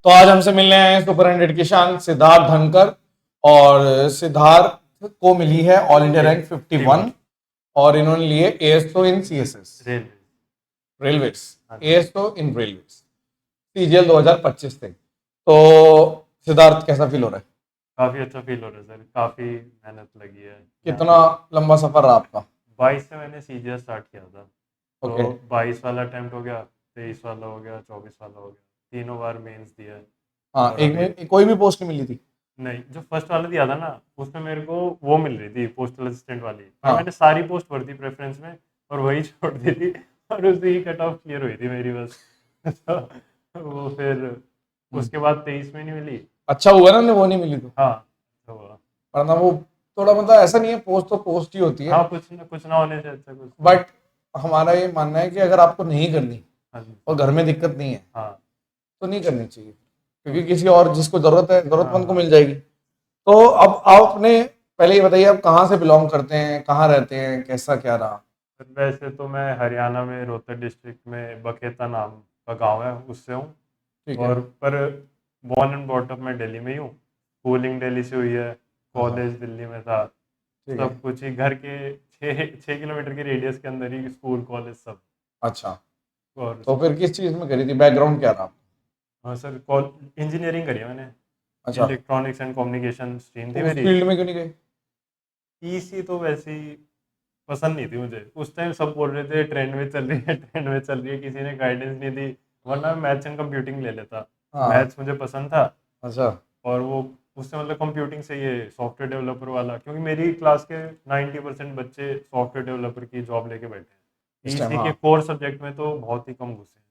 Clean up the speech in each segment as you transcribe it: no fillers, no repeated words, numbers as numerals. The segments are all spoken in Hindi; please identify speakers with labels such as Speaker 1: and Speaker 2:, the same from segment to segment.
Speaker 1: तो आज हमसे मिलने आए हैं सुपर 100 की शान सिद्धार्थ धनकर। और सिद्धार्थ को मिली है ऑल इंडिया रैंक 51 और इन्होंने लिए एएसओ इन सीएसएस
Speaker 2: रेलवे।
Speaker 1: रेलवेज,
Speaker 2: हाँ जी।
Speaker 1: एएसओ इन रेलवेज सीजीएल 2025 से। तो सिद्धार्थ कैसा फील हो रहा है?
Speaker 2: काफ़ी अच्छा फील हो रहा है सर, काफ़ी मेहनत लगी है यहाँ
Speaker 1: कितना
Speaker 2: पे।
Speaker 1: लंबा सफर रहा आपका?
Speaker 2: 22 से मैंने सीजीएस स्टार्ट किया था,
Speaker 1: ओके।
Speaker 2: तो 22 वाला अटेम्प्ट हो गया, 23 वाला हो गया, 24 वाला हो गया, तीनों बार मेंस दिया है।
Speaker 1: हाँ,
Speaker 2: और
Speaker 1: एक
Speaker 2: अभी
Speaker 1: में कोई भी पोस्ट नहीं मिली थी?
Speaker 2: नहीं, जो फर्स्ट वाला दिया था ना, उसमें मेरे को वो मिल रही थी पोस्टल असिस्टेंट वाली, पर
Speaker 1: हाँ।
Speaker 2: मैंने सारी पोस्ट भर दी प्रेफरेंस में और वही छोड़ दी थी। और उसी की कट ऑफ क्लियर हुई थी मेरी बस। तो वो फिर
Speaker 1: हम्म।
Speaker 2: उसके बाद 23 में नहीं मिली।
Speaker 1: अच्छा हुआ ना वो नहीं मिली तो,
Speaker 2: हाँ, तो
Speaker 1: वरना वो थोड़ा मतलब ऐसा नहीं है, पोस्ट तो पोस्ट ही होती है।
Speaker 2: हाँ, कुछ ना होने से अच्छा कुछ तो।
Speaker 1: बट हमारा ये मानना है कि अगर आपको नहीं करनी
Speaker 2: हाँ जी।
Speaker 1: और घर में दिक्कत नहीं है
Speaker 2: हाँ।
Speaker 1: तो नहीं करनी चाहिए, क्योंकि
Speaker 2: हाँ।
Speaker 1: किसी और जिसको जरूरत है
Speaker 2: हाँ।
Speaker 1: जरूरतमंद को
Speaker 2: हाँ।
Speaker 1: मिल जाएगी। तो अब आपने पहले ये बताइए, आप कहाँ से बिलोंग करते हैं, कहाँ रहते हैं, कैसा क्या रहा?
Speaker 2: पर वैसे तो मैं हरियाणा में रोहतक डिस्ट्रिक्ट में बखेता नाम का गांव है, उससे हूँ।
Speaker 1: ठीक है।
Speaker 2: और पर बॉर्न एंड बॉट अप मैं दिल्ली में ही हूँ। स्कूलिंग दिल्ली से हुई है,
Speaker 1: अच्छा।
Speaker 2: कॉलेज दिल्ली में था।
Speaker 1: ठीक है।
Speaker 2: सब कुछ ही घर के 6 किलोमीटर के रेडियस के अंदर ही स्कूल कॉलेज सब।
Speaker 1: अच्छा,
Speaker 2: और
Speaker 1: तो फिर किस चीज़ में करी थी, बैकग्राउंड क्या रहा?
Speaker 2: हाँ सर, कॉल इंजीनियरिंग करी है मैंने।
Speaker 1: अच्छा,
Speaker 2: इलेक्ट्रॉनिक्स एंड कम्युनिकेशन स्ट्रीम थी
Speaker 1: तो उस
Speaker 2: मेरी।
Speaker 1: फील्ड में क्यों नहीं गए?
Speaker 2: ईसी तो वैसे ही पसंद नहीं थी मुझे। उस टाइम सब बोल रहे थे ट्रेंड में चल रही है, ट्रेंड में चल रही है, किसी ने गाइडेंस नहीं दी। वरना मैथ्स एंड कंप्यूटिंग ले लेता।
Speaker 1: हाँ।
Speaker 2: मैथ्स मुझे पसंद था।
Speaker 1: अच्छा।
Speaker 2: और वो उससे मतलब कंप्यूटिंग से ये सॉफ्टवेयर डेवलपर वाला, क्योंकि मेरी क्लास के 90% बच्चे सॉफ्टवेयर डेवलपर की जॉब लेके बैठे हैं।
Speaker 1: इस टाइम,
Speaker 2: ईसी
Speaker 1: हाँ।
Speaker 2: के कोर सब्जेक्ट में तो बहुत ही कम घुसे हैं।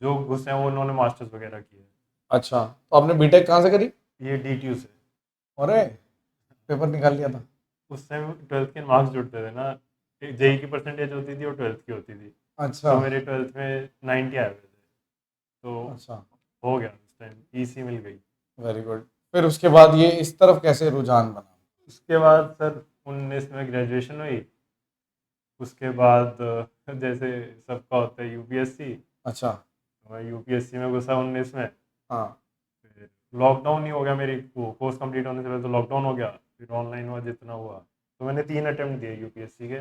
Speaker 2: जो घुसे हैं वो उन्होंने मास्टर्स वगैरह किए हैं।
Speaker 1: अच्छा, तो आपने बीटेक कहाँ से करी?
Speaker 2: ये डीटीयू से।
Speaker 1: अरे, पेपर निकाल लिया था?
Speaker 2: उस टाइम 12th के मार्क्स जुड़ते थे ना, जेई की परसेंटेज होती थी और 12th की होती थी।
Speaker 1: अच्छा।
Speaker 2: तो मेरे 12th में 90 आए हुए थे, तो
Speaker 1: अच्छा,
Speaker 2: हो गया उस टाइम, ईसी मिल गई।
Speaker 1: Very good. फिर उसके बाद ये इस तरफ कैसे रुझान बना?
Speaker 2: उसके बाद सर 19 में ग्रेजुएशन हुई। उसके बाद जैसे सबका होता है यूपीएससी।
Speaker 1: अच्छा।
Speaker 2: तो मैं यूपीएससी में घुसा 19 में।
Speaker 1: हाँ।
Speaker 2: फिर लॉकडाउन ही हो गया, मेरी वो कोर्स कंप्लीट होने से पहले तो लॉकडाउन हो गया। फिर ऑनलाइन हुआ जितना हुआ, तो मैंने 3 अटेम्प्ट दिए यूपीएससी के।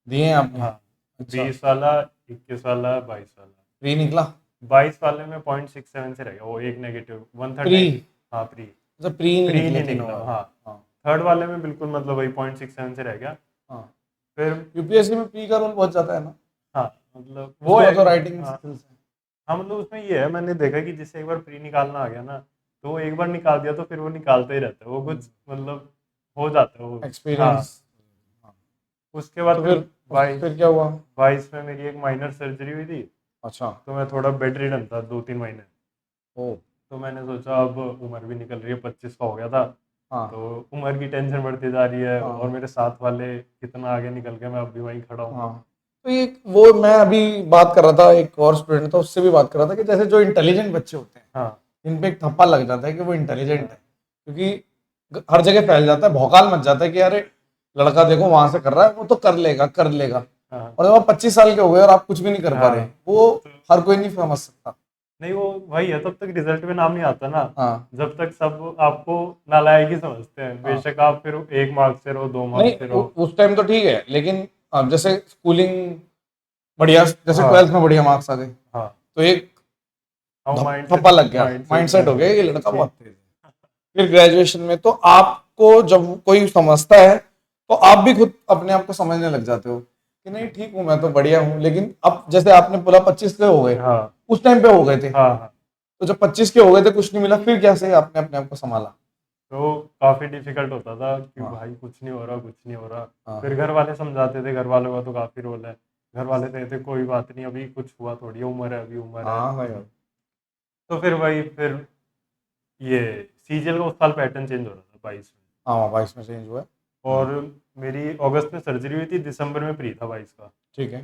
Speaker 1: दिए हैं आपने?
Speaker 2: हाँ,
Speaker 1: अच्छा।
Speaker 2: 20 वाला, 21 वाला, 22 वाला।
Speaker 1: प्री निकला?
Speaker 2: 22 वाले में 0.67 से रह गया, वो एक negative, one third
Speaker 1: pre?
Speaker 2: Nine. हाँ, प्री।
Speaker 1: अच्छा, प्री नहीं
Speaker 2: प्री
Speaker 1: निकले
Speaker 2: नहीं
Speaker 1: तीनों
Speaker 2: निकला,
Speaker 1: वाले।
Speaker 2: हाँ।
Speaker 1: हाँ।
Speaker 2: थर्ड वाले में बिल्कुल मतलब वही 0.67 से रह गया।
Speaker 1: हाँ।
Speaker 2: फिर
Speaker 1: यूपीएससी में प्री का रोल बहुत ज्यादा है ना?
Speaker 2: हाँ, मतलब वो
Speaker 1: उसके
Speaker 2: है।
Speaker 1: बाद तो राइटिंग
Speaker 2: हाँ।
Speaker 1: स्किल्स है।
Speaker 2: हाँ, मतलब उसमें ये है, मैंने देखा कि जिससे एक बार प्री निकालना आ गया ना, तो वो एक बार निकाल दिया तो फिर वो निकालता ही रहता है, वो कुछ मतलब हो जाता है वो। हाँ।
Speaker 1: एक्सपीरियंस। हाँ।
Speaker 2: उसके बाद
Speaker 1: तो
Speaker 2: फिर
Speaker 1: फिर
Speaker 2: बाईस
Speaker 1: फिर क्या हुआ?
Speaker 2: 22 में मेरी एक माइनर सर्जरी हुई थी।
Speaker 1: अच्छा।
Speaker 2: तो मैं थोड़ा बेड रिडन था 2-3 महीने।
Speaker 1: ओ।
Speaker 2: तो मैंने सोचा अब उम्र भी निकल रही है, 25 का हो गया था।
Speaker 1: हाँ।
Speaker 2: तो उम्र की टेंशन बढ़ती जा रही है, और
Speaker 1: हाँ।
Speaker 2: मेरे साथ वाले कितना आगे निकल गए, मैं अब भी वहीं खड़ा हूँ।
Speaker 1: हाँ। तो ये वो मैं अभी बात कर रहा था, एक और स्टूडेंट था, उससे भी बात कर रहा था कि जैसे जो इंटेलिजेंट बच्चे होते हैं
Speaker 2: हाँ।
Speaker 1: इन पे एक थप्पा लग जाता है कि वो इंटेलिजेंट है,
Speaker 2: हाँ।
Speaker 1: क्योंकि हर जगह फैल जाता है, भौकाल मच जाता है कि अरे लड़का देखो वहां से कर रहा है, वो तो कर लेगा कर लेगा।
Speaker 2: हाँ।
Speaker 1: और जब आप 25 साल के हो गए और आप कुछ भी नहीं कर पा रहे,
Speaker 2: हाँ।
Speaker 1: वो
Speaker 2: तो
Speaker 1: हर कोई नहीं समझ सकता।
Speaker 2: नहीं, वो वही है, तब तक रिजल्ट में नाम नहीं आता ना।
Speaker 1: हाँ।
Speaker 2: जब तक सब आपको नालायक ही समझते हैं,
Speaker 1: हाँ।
Speaker 2: बेशक आप फिर 1 मार्क्स से रहो, 2 मार्क्स
Speaker 1: नहीं,
Speaker 2: से रहो।
Speaker 1: उस टाइम तो ठीक है, लेकिन अब जैसे स्कूलिंग बढ़िया, जैसे
Speaker 2: हाँ।
Speaker 1: 12th में बढ़िया मार्क्स आ गए
Speaker 2: हाँ।
Speaker 1: तो एक
Speaker 2: हाँ, माइंड
Speaker 1: थप्पा
Speaker 2: सेट,
Speaker 1: लग गया,
Speaker 2: माइंड सेट
Speaker 1: माइंडसेट हो
Speaker 2: बन
Speaker 1: गया
Speaker 2: गया
Speaker 1: ये लड़का
Speaker 2: कि
Speaker 1: बहुत तेज है। फिर ग्रेजुएशन में तो आपको जब कोई समझता है तो आप भी खुद अपने आप को समझने लग जाते हो कि नहीं ठीक हूं, मैं तो बढ़िया हूं। लेकिन अब जैसे आपने बोला 25 के हो गए,
Speaker 2: हाँ।
Speaker 1: उस टाइम पे हो गए थे,
Speaker 2: हाँ। हाँ,
Speaker 1: तो जब 25 के हो गए थे कुछ नहीं मिला, फिर कैसे आपने अपने आप को संभाला?
Speaker 2: तो काफ़ी डिफिकल्ट होता था कि
Speaker 1: हाँ।
Speaker 2: भाई कुछ नहीं हो रहा, कुछ नहीं हो रहा। फिर
Speaker 1: हाँ।
Speaker 2: घर वाले समझाते थे, घर वालों का तो काफ़ी रोल है। घर वाले कहते कोई बात नहीं, अभी कुछ हुआ थोड़ी है, उम्र है, अभी उम्र है।
Speaker 1: हाँ भाई।
Speaker 2: तो फिर वही, फिर ये सीजीएल का उस साल पैटर्न चेंज हो रहा था 22 में।
Speaker 1: हाँ, 22 में चेंज हुआ है।
Speaker 2: और
Speaker 1: हाँ।
Speaker 2: मेरी अगस्त में सर्जरी हुई थी, दिसंबर में प्री था 22 का।
Speaker 1: ठीक है।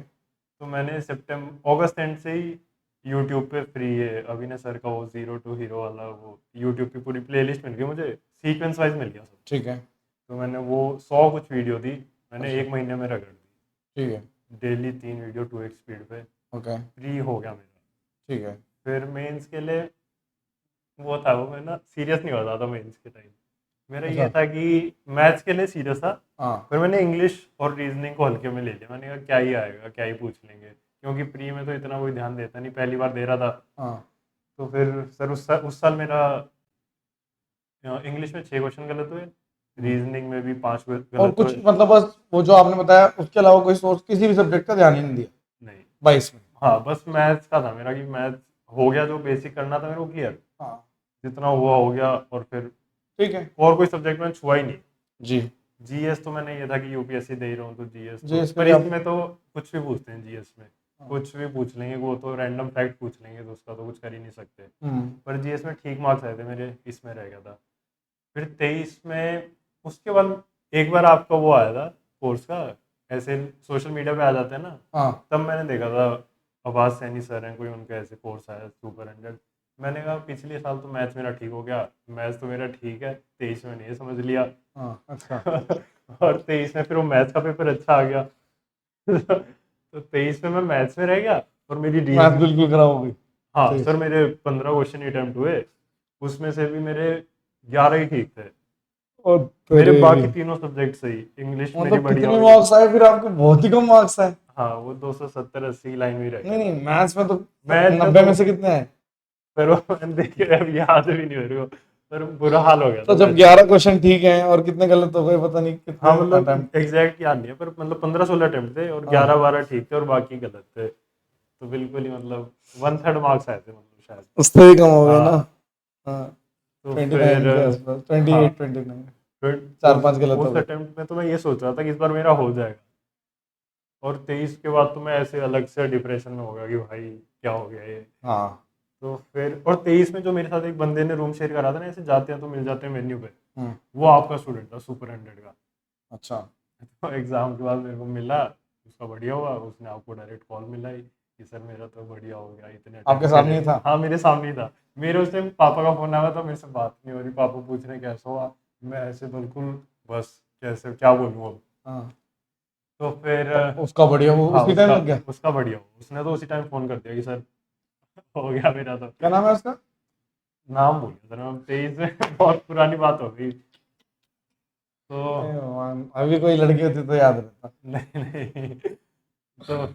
Speaker 2: तो मैंने सितंबर अगस्त एंड से ही यूट्यूब पे फ्री है अभिनय सर का वो जीरो टू हीरो वाला, वो यूट्यूब पे पूरी प्लेलिस्ट मिल गई मुझे, सीक्वेंस वाइज मिल गया सब।
Speaker 1: ठीक है।
Speaker 2: तो मैंने वो 100 कुछ वीडियो दी, मैंने
Speaker 1: अच्छा।
Speaker 2: 1 महीने में रगड़ दी।
Speaker 1: ठीक है।
Speaker 2: डेली 3 वीडियो 2x स्पीड पे।
Speaker 1: ओके।
Speaker 2: फ्री हो गया मेरा।
Speaker 1: ठीक है।
Speaker 2: फिर मेंस के लिए वो था, वो मैं ना सीरियस नहीं होता था मेंस के टाइम। मेरा ये
Speaker 1: अच्छा।
Speaker 2: था कि मैथ्स के लिए सीरियस था,
Speaker 1: हाँ
Speaker 2: पर मैंने इंग्लिश और रीजनिंग को हल्के में ले लिया। मैंने कहा क्या ही आएगा, क्या ही पूछ लेंगे, क्योंकि प्री में तो इतना कोई ध्यान देता नहीं, पहली बार दे रहा था।
Speaker 1: हाँ।
Speaker 2: तो फिर सर उस साल मेरा इंग्लिश में 6 क्वेश्चन गलत हुए,
Speaker 1: हम्म।
Speaker 2: रीजनिंग में भी 5
Speaker 1: और
Speaker 2: गलत
Speaker 1: कुछ
Speaker 2: हुए।
Speaker 1: मतलब बस वो जो आपने बताया उसके अलावा कोई सोर्स किसी भी सब्जेक्ट का ध्यान ही नहीं दिया
Speaker 2: नहीं,
Speaker 1: 22 में?
Speaker 2: हाँ बस मैथ्स का था मेरा कि मैथ्स हो गया, जो बेसिक करना था मेरे को क्लियर,
Speaker 1: हाँ
Speaker 2: जितना हुआ हो गया। और फिर
Speaker 1: ठीक है।
Speaker 2: और कोई सब्जेक्ट में छुआ ही नहीं।
Speaker 1: जी।
Speaker 2: जीएस तो मैंने ये था कि यूपीएससी दे ही रहा हूँ तो जीएस
Speaker 1: जी
Speaker 2: तो,
Speaker 1: इसके
Speaker 2: पर
Speaker 1: लिए आप।
Speaker 2: इसमें तो कुछ भी पूछते हैं जीएस में,
Speaker 1: हाँ।
Speaker 2: कुछ भी पूछ लेंगे, वो तो रैंडम फैक्ट पूछ लेंगे, तो उसका तो कुछ कर ही नहीं सकते।
Speaker 1: हम्म।
Speaker 2: पर जीएस में ठीक मार्क्स आए थे मेरे, इसमें रह गया था। फिर 23 में उसके बाद एक बार आपका वो आया था कोर्स का, ऐसे सोशल मीडिया पे आ जाते हैं ना,
Speaker 1: हाँ।
Speaker 2: तब मैंने देखा था अब्बास सैनी सर हैं कोई, उनका ऐसे कोर्स आया सुपर 100। मैंने कहा पिछले साल तो मैथ्स मेरा ठीक हो गया, मैथ्स तो मेरा ठीक है, 23 में नहीं है, समझ लिया।
Speaker 1: हाँ। अच्छा।
Speaker 2: और 23 में फिर वो मैथ्स का पेपर अच्छा आ गया। तो 23 में मैं मैथ्स में रह गया, और मेरी
Speaker 1: मैथ
Speaker 2: रीजनिंग,
Speaker 1: बिल्कुल खराब हो गई।
Speaker 2: हाँ
Speaker 1: सही।
Speaker 2: सर मेरे 15 क्वेश्चन अटेम्प्ट हुए, उसमें से भी मेरे 11 ही ठीक थे।
Speaker 1: और
Speaker 2: मेरे
Speaker 1: तेरे
Speaker 2: बाकी तीनों सब्जेक्ट सही, इंग्लिश मेरी
Speaker 1: मतलब
Speaker 2: बढ़िया
Speaker 1: कितने
Speaker 2: हुई।
Speaker 1: मार्क्स आए फिर आपके? बहुत ही कम मार्क्स आए।
Speaker 2: हाँ वो 270-80 की लाइन में ही रह
Speaker 1: नहीं
Speaker 2: गया
Speaker 1: नहीं,
Speaker 2: था।
Speaker 1: मैथ्स में तो
Speaker 2: मैथ में
Speaker 1: 90
Speaker 2: तो
Speaker 1: में से कितने आए?
Speaker 2: फिर वो मैंने देखे, अब याद भी नहीं मेरे को, पर बुरा हाल हो गया
Speaker 1: तो
Speaker 2: था
Speaker 1: जब
Speaker 2: मैथ में।
Speaker 1: 11 क्वेश्चन ठीक हैं और कितने गलत हो गए पता नहीं
Speaker 2: हाँ
Speaker 1: कितने
Speaker 2: मतलब
Speaker 1: अटेम्प्ट।
Speaker 2: एग्जैक्ट याद नहीं है, पर मतलब 15-16 अटेम्प्ट थे और
Speaker 1: हाँ
Speaker 2: 11-12 ठीक थे और बाकी गलत थे। तो बिल्कुल ही मतलब 1/3 मार्क्स आए थे मतलब शायद।
Speaker 1: उससे भी कम हो गए ना।
Speaker 2: हाँ
Speaker 1: हाँ।
Speaker 2: तो फिर
Speaker 1: 29 के आसपास,
Speaker 2: हाँ
Speaker 1: 28 29।
Speaker 2: फिर
Speaker 1: चार
Speaker 2: उस
Speaker 1: पांच गलत हो
Speaker 2: उस
Speaker 1: गए।
Speaker 2: अटेम्प्ट में तो मैं ये सोच रहा था कि इस बार मेरा हो जाएगा, और 23 के बाद तो मैं ऐसे अलग से डिप्रेशन में हो गया कि भाई क्या हो गया ये।
Speaker 1: हाँ।
Speaker 2: तो फिर और 23 में जो मेरे साथ एक बंदे ने रूम शेयर करा था ना, ऐसे जाते हैं तो मिल जाते हैं मेन्यू पे,
Speaker 1: हम्म।
Speaker 2: वो आपका स्टूडेंट था सुपर 100 का।
Speaker 1: अच्छा।
Speaker 2: तो एग्जाम के बाद मेरे को मिला, उसका बढ़िया हुआ, उसने आपको डायरेक्ट कॉल मिलाई कि सर मेरा तो बढ़िया हो गया, इतने
Speaker 1: आपके
Speaker 2: अटेम्प्ट
Speaker 1: सामने
Speaker 2: करे।
Speaker 1: ही था?
Speaker 2: हाँ मेरे सामने ही था। मेरे उस टाइम पापा का फोन आया था, मेरे से बात नहीं हो रही, पापा पूछ रहे कैसा हुआ, मैं ऐसे बिल्कुल बस कैसे क्या बोलूँ अब।
Speaker 1: हाँ।
Speaker 2: तो फिर
Speaker 1: तो उसका बढ़िया वो
Speaker 2: हाँ
Speaker 1: उसी टाइम
Speaker 2: उसका
Speaker 1: लग गया?
Speaker 2: उसका बढ़िया हुआ, उसने तो उसी टाइम फोन कर दिया कि सर हो गया मेरा तो।
Speaker 1: क्या नाम है उसका?
Speaker 2: नाम भूल गया सर मैं, 23 में बहुत पुरानी बात हो गई। तो
Speaker 1: हे भगवान, अभी कोई लड़की होती तो याद रहता।
Speaker 2: नहीं नहीं, तो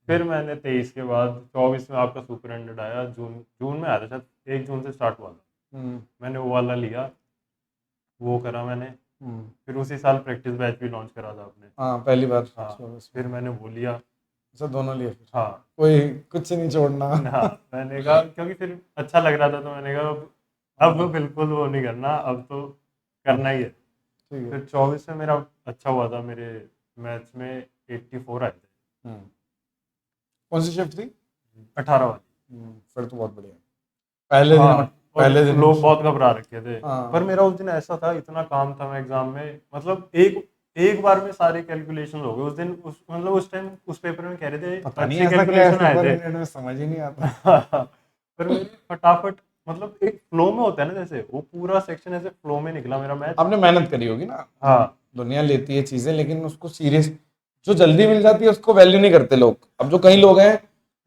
Speaker 2: फिर मैंने 23 के बाद 24 में आपका सुपर 100 आया, जून जून में आया था शायद, 1 जून से स्टार्ट हुआ था।
Speaker 1: हम्म।
Speaker 2: मैंने वो वाला लिया, वो करा मैंने।
Speaker 1: हम्म।
Speaker 2: फिर उसी साल प्रैक्टिस बैच भी लॉन्च करा था आपने।
Speaker 1: हाँ पहली बार
Speaker 2: हाँ
Speaker 1: 24
Speaker 2: फिर
Speaker 1: में।
Speaker 2: मैंने वो लिया।
Speaker 1: अच्छा दोनों लिए फिर?
Speaker 2: हाँ
Speaker 1: कोई कुछ नहीं छोड़ना।
Speaker 2: हाँ मैंने कहा क्योंकि फिर अच्छा लग रहा था, तो मैंने कहा अब
Speaker 1: हाँ।
Speaker 2: बिल्कुल वो नहीं करना, अब तो
Speaker 1: हाँ
Speaker 2: करना ही है।
Speaker 1: ठीक है।
Speaker 2: फिर 24 में मेरा अच्छा हुआ था, मेरे मैथ्स में 84 आए थे।
Speaker 1: हम्म। कौन सी शिफ्ट थी?
Speaker 2: 18 वाली।
Speaker 1: फिर तो बहुत बढ़िया। पहले दिन
Speaker 2: हाँ और
Speaker 1: पहले दिन
Speaker 2: लोग बहुत घबरा रखे थे, पर
Speaker 1: हाँ।
Speaker 2: मेरा उस दिन ऐसा था, इतना काम था मैं एग्जाम में, मतलब एक एक बार में सारे कैलकुलेशन हो गए उस दिन। उस मतलब उस टाइम उस पेपर में कह रहे थे
Speaker 1: पता नहीं
Speaker 2: अच्छे
Speaker 1: ऐसा क्या है
Speaker 2: कैलकुलेशन आए
Speaker 1: सुपर
Speaker 2: थे।
Speaker 1: इंडियन में, समझ ही नहीं आता।
Speaker 2: पर मेरे फटाफट, मतलब एक फ्लो में होता है ना, जैसे वो पूरा सेक्शन ऐसे फ्लो में निकला मेरा मैथ।
Speaker 1: आपने मेहनत करी होगी ना, मतलब
Speaker 2: हाँ
Speaker 1: दुनिया लेती है चीजें लेकिन उसको सीरियस, जो जल्दी मिल जाती है उसको वैल्यू नहीं करते लोग। अब जो कई लोग हैं,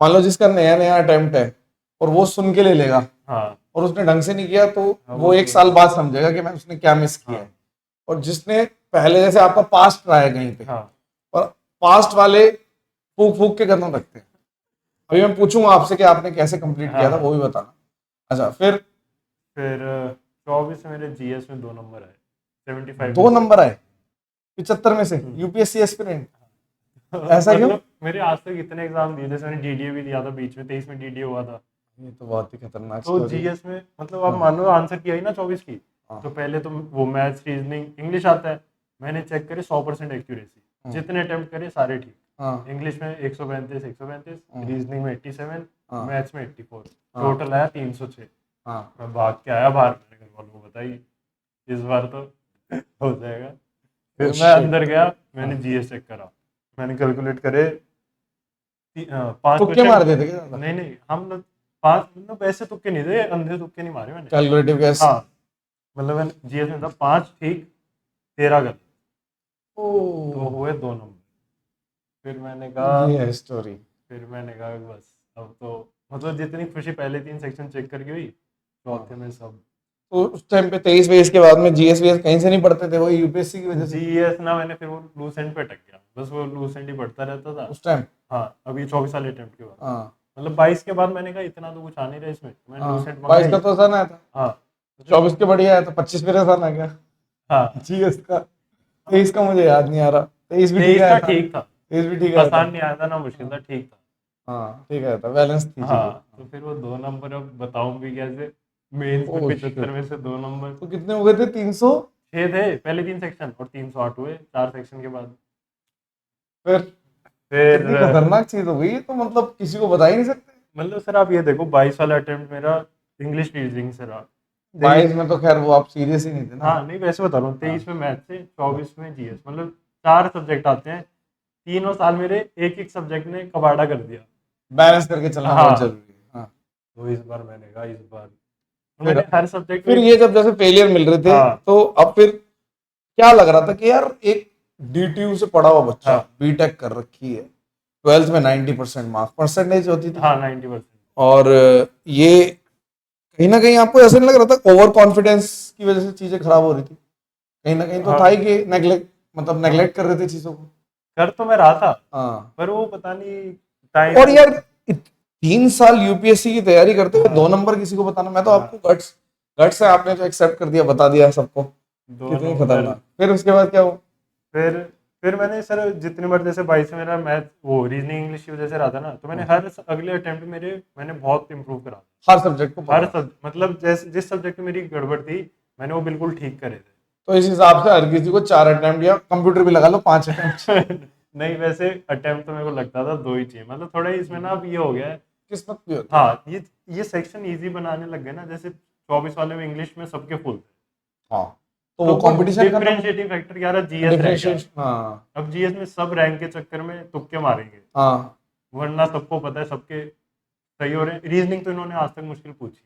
Speaker 1: मान लो जिसका नया नया अटेम्प्ट है और वो सुन के ले लेगा
Speaker 2: हाँ
Speaker 1: और उसने ढंग से नहीं किया, तो
Speaker 2: हाँ वो
Speaker 1: वो एक
Speaker 2: तो
Speaker 1: साल बाद समझेगा कि मैं उसने क्या मिस किया
Speaker 2: हाँ
Speaker 1: है। और जिसने पहले, जैसे आपका पास्ट रहा है कहीं पे,
Speaker 2: हाँ
Speaker 1: और पास्ट वाले फूक फूक के कदम रखते हैं। अभी मैं पूछूंगा आपसे कि आपने कैसे कंप्लीट किया था,
Speaker 2: हाँ।
Speaker 1: वो भी बताना। अच्छा फिर
Speaker 2: फिर 24 में मेरे जीएस में 2 नंबर आए, 75 में
Speaker 1: 2
Speaker 2: से।
Speaker 1: नंबर आए 75 में से?
Speaker 2: हम्म।
Speaker 1: UPSC aspirant? ऐसा क्यों?
Speaker 2: मतलब मेरे आज तक इतने एग्जाम दिए, जैसे मैंने डीडीए भी दिया था बीच में, 23 में डीडीए हुआ था।
Speaker 1: ये तो बहुत ही खतरनाक
Speaker 2: तो
Speaker 1: स्टोरी है।
Speaker 2: जीएस में मतलब आप
Speaker 1: हाँ।
Speaker 2: मानो आंसर किया ही ना 24 की,
Speaker 1: हाँ।
Speaker 2: तो पहले तो वो मैथ्स रीजनिंग इंग्लिश आता है, मैंने चेक करे 100% एक्यूरेसी,
Speaker 1: हाँ।
Speaker 2: जितने अटेम्प्ट करे सारे ठीक।
Speaker 1: हाँ।
Speaker 2: इंग्लिश में 135,
Speaker 1: हाँ।
Speaker 2: रीजनिंग में 87,
Speaker 1: हाँ।
Speaker 2: मैथ्स में 84,
Speaker 1: हाँ।
Speaker 2: टोटल आया 306।
Speaker 1: हाँ।
Speaker 2: मैं भाग के आया बाहर, मैंने घर वालों को बताई इस बार तो हो जाएगा।
Speaker 1: ओ
Speaker 2: फिर मैं अंदर
Speaker 1: शिट।
Speaker 2: गया,
Speaker 1: हाँ।
Speaker 2: मैंने जीएस चेक करा, मैंने कैलकुलेट करे 5
Speaker 1: तुक्के
Speaker 2: क्वेश्चन।
Speaker 1: मार देते क्या ज्यादा?
Speaker 2: नहीं नहीं, हम लोग 5 मतलब ऐसे तुक्के नहीं थे, अंधे तुक्के नहीं मारे मैंने।
Speaker 1: Calculative gas.
Speaker 2: हाँ मतलब मैंने जीएस में था 5 ठीक, 13 गलत,
Speaker 1: ओ,
Speaker 2: तो हुए 2 नंबर। फिर मैंने कहा
Speaker 1: ये है स्टोरी।
Speaker 2: फिर मैंने कहा बस अब तो, मतलब जितनी खुशी पहले 3 सेक्शन चेक करके हुई, चौथे में सब।
Speaker 1: तो उस टाइम पे 23-22 के बाद में जीएस वीएस कहीं से नहीं पढ़ते थे, वही यूपीएससी की वजह से
Speaker 2: जीएस ना मैंने फिर वो लूसेंट पे अटक गया, बस वो लूसेंट ही पढ़ता रहता था।
Speaker 1: उस टाइम।
Speaker 2: हाँ अभी 24 वाले अटेम्प्ट के बाद,
Speaker 1: हाँ
Speaker 2: मतलब 22 के बाद मैंने कहा इतना तो कुछ आ नहीं रहा इसमें, तो मैंने
Speaker 1: हाँ,
Speaker 2: लूसेंट
Speaker 1: 22 का
Speaker 2: मंगाई।
Speaker 1: तो आसान आया था,
Speaker 2: हाँ
Speaker 1: 24 के बढ़िया आया था, 25 मेरे आसान आ गया
Speaker 2: हाँ
Speaker 1: जीएस का। 23 का मुझे याद नहीं आ रहा, 23 भी ठीक
Speaker 2: 23
Speaker 1: आया
Speaker 2: का
Speaker 1: था,
Speaker 2: ठीक था,
Speaker 1: 23 भी ठीक आया था।
Speaker 2: आसान नहीं आया था ना मुश्किल था,
Speaker 1: हाँ
Speaker 2: ठीक था।
Speaker 1: हाँ, ठीक आया था, बैलेंस थी चीजें।
Speaker 2: हाँ तो फिर वो 2 नंबर अब बताऊं भी कैसे, मेंस में
Speaker 1: ओह
Speaker 2: 75
Speaker 1: शिट,
Speaker 2: में से 2 नंबर।
Speaker 1: तो कितने हो गए थे, 300?
Speaker 2: 6 थे पहले, 3 सेक्शन और 308 हुए 4 सेक्शन के बाद।
Speaker 1: फिर
Speaker 2: फिर
Speaker 1: कितनी खतरनाक चीज हो गई ये तो, मतलब किसी को बता ही नहीं सकते।
Speaker 2: मतलब सर आप ये देखो 22 वाला अटेम्प्ट मेरा इंग्लिश रीजनिंग से रहा,
Speaker 1: 22
Speaker 2: 23।
Speaker 1: में तो खैर वो आप सीरियस ही नहीं थे ना।
Speaker 2: हाँ नहीं वैसे बता रहा हूँ,
Speaker 1: हाँ
Speaker 2: 23 में मैथ से, 24 में जीएस, मतलब 4 सब्जेक्ट आते हैं। तीनों साल मेरे एक एक सब्जेक्ट ने कबाड़ा कर दिया।
Speaker 1: बैलेंस करके चलना बहुत
Speaker 2: हाँ
Speaker 1: जरूरी है। हाँ
Speaker 2: तो इस बार मैंने कहा इस बार
Speaker 1: फिर
Speaker 2: मैंने हर सब्जेक्ट
Speaker 1: फिर
Speaker 2: में।
Speaker 1: ये जब जैसे फेलियर मिल रहे थे,
Speaker 2: हाँ
Speaker 1: तो अब फिर क्या लग रहा था कि यार एक डीटीयू से पढ़ा हुआ बच्चा
Speaker 2: हाँ
Speaker 1: बीटेक कर रखी है, 12th में 90% मार्क परसेंटेज होती थी,
Speaker 2: हाँ 90%।
Speaker 1: और ये कहीं ना कहीं आपको ऐसा नहीं लग रहा था ओवर कॉन्फिडेंस की वजह से चीजें खराब हो रही थी? कहीं ना कहीं तो था ही
Speaker 2: हाँ
Speaker 1: कि नेग्लेक्ट, मतलब
Speaker 2: हाँ
Speaker 1: नेग्लेक्ट कर रहे थे चीजों को।
Speaker 2: कर तो मैं रहा था,
Speaker 1: हाँ,
Speaker 2: पर वो पता नहीं टाइम
Speaker 1: और
Speaker 2: वो।
Speaker 1: यार 3 साल यूपीएससी की तैयारी करते हुए दो
Speaker 2: हाँ
Speaker 1: नंबर किसी को बताना, मैं तो
Speaker 2: हाँ
Speaker 1: आपको गट्स गट्स है, आपने जो एक्सेप्ट कर दिया, बता दिया सबको,
Speaker 2: 2
Speaker 1: कितनी
Speaker 2: नंबर।
Speaker 1: खतरनाक। फिर उसके बाद क्या हुआ?
Speaker 2: फिर फिर मैंने सर जितनी बार, जैसे 22 में मेरा मैथ वो रीजनिंग इंग्लिश की वजह से रहा था ना, तो मैंने अगले अटेम्प्ट में मैंने बहुत इंप्रूव करा।
Speaker 1: हर सब्जेक्ट को
Speaker 2: हर
Speaker 1: पढ़ा।
Speaker 2: सब मतलब जैसे जिस सब्जेक्ट में मेरी गड़बड़ थी मैंने वो बिल्कुल ठीक करे
Speaker 1: तो इस हिसाब से हर किसी को 4 अटेम्प्ट, या कंप्यूटर भी लगा लो 5 अटेम्प्ट।
Speaker 2: थे। नहीं वैसे अटेम्प्ट तो मेरे को लगता था 2 ही चाहिए, मतलब थोड़ा इसमें ना अब ये हो गया है।
Speaker 1: किस्मत भी होती है।
Speaker 2: हाँ ये सेक्शन इजी बनाने लग गए ना, जैसे 24 वाले में इंग्लिश में सबके फुल थे,
Speaker 1: हाँ, तो
Speaker 2: तो
Speaker 1: वो
Speaker 2: वो
Speaker 1: कंपटीशन खत्म हो
Speaker 2: डिफरेंशिएटिंग फैक्टर यार
Speaker 1: गया,
Speaker 2: जीएस रह गया।
Speaker 1: डिफरेंशिएशन। हाँ
Speaker 2: अब जीएस में सब रैंक के चक्कर में तुक्के मारेंगे,
Speaker 1: हाँ
Speaker 2: वरना सबको पता है सबके सही हो रहे हैं। रीजनिंग तो इन्होंने आज तक मुश्किल पूछी,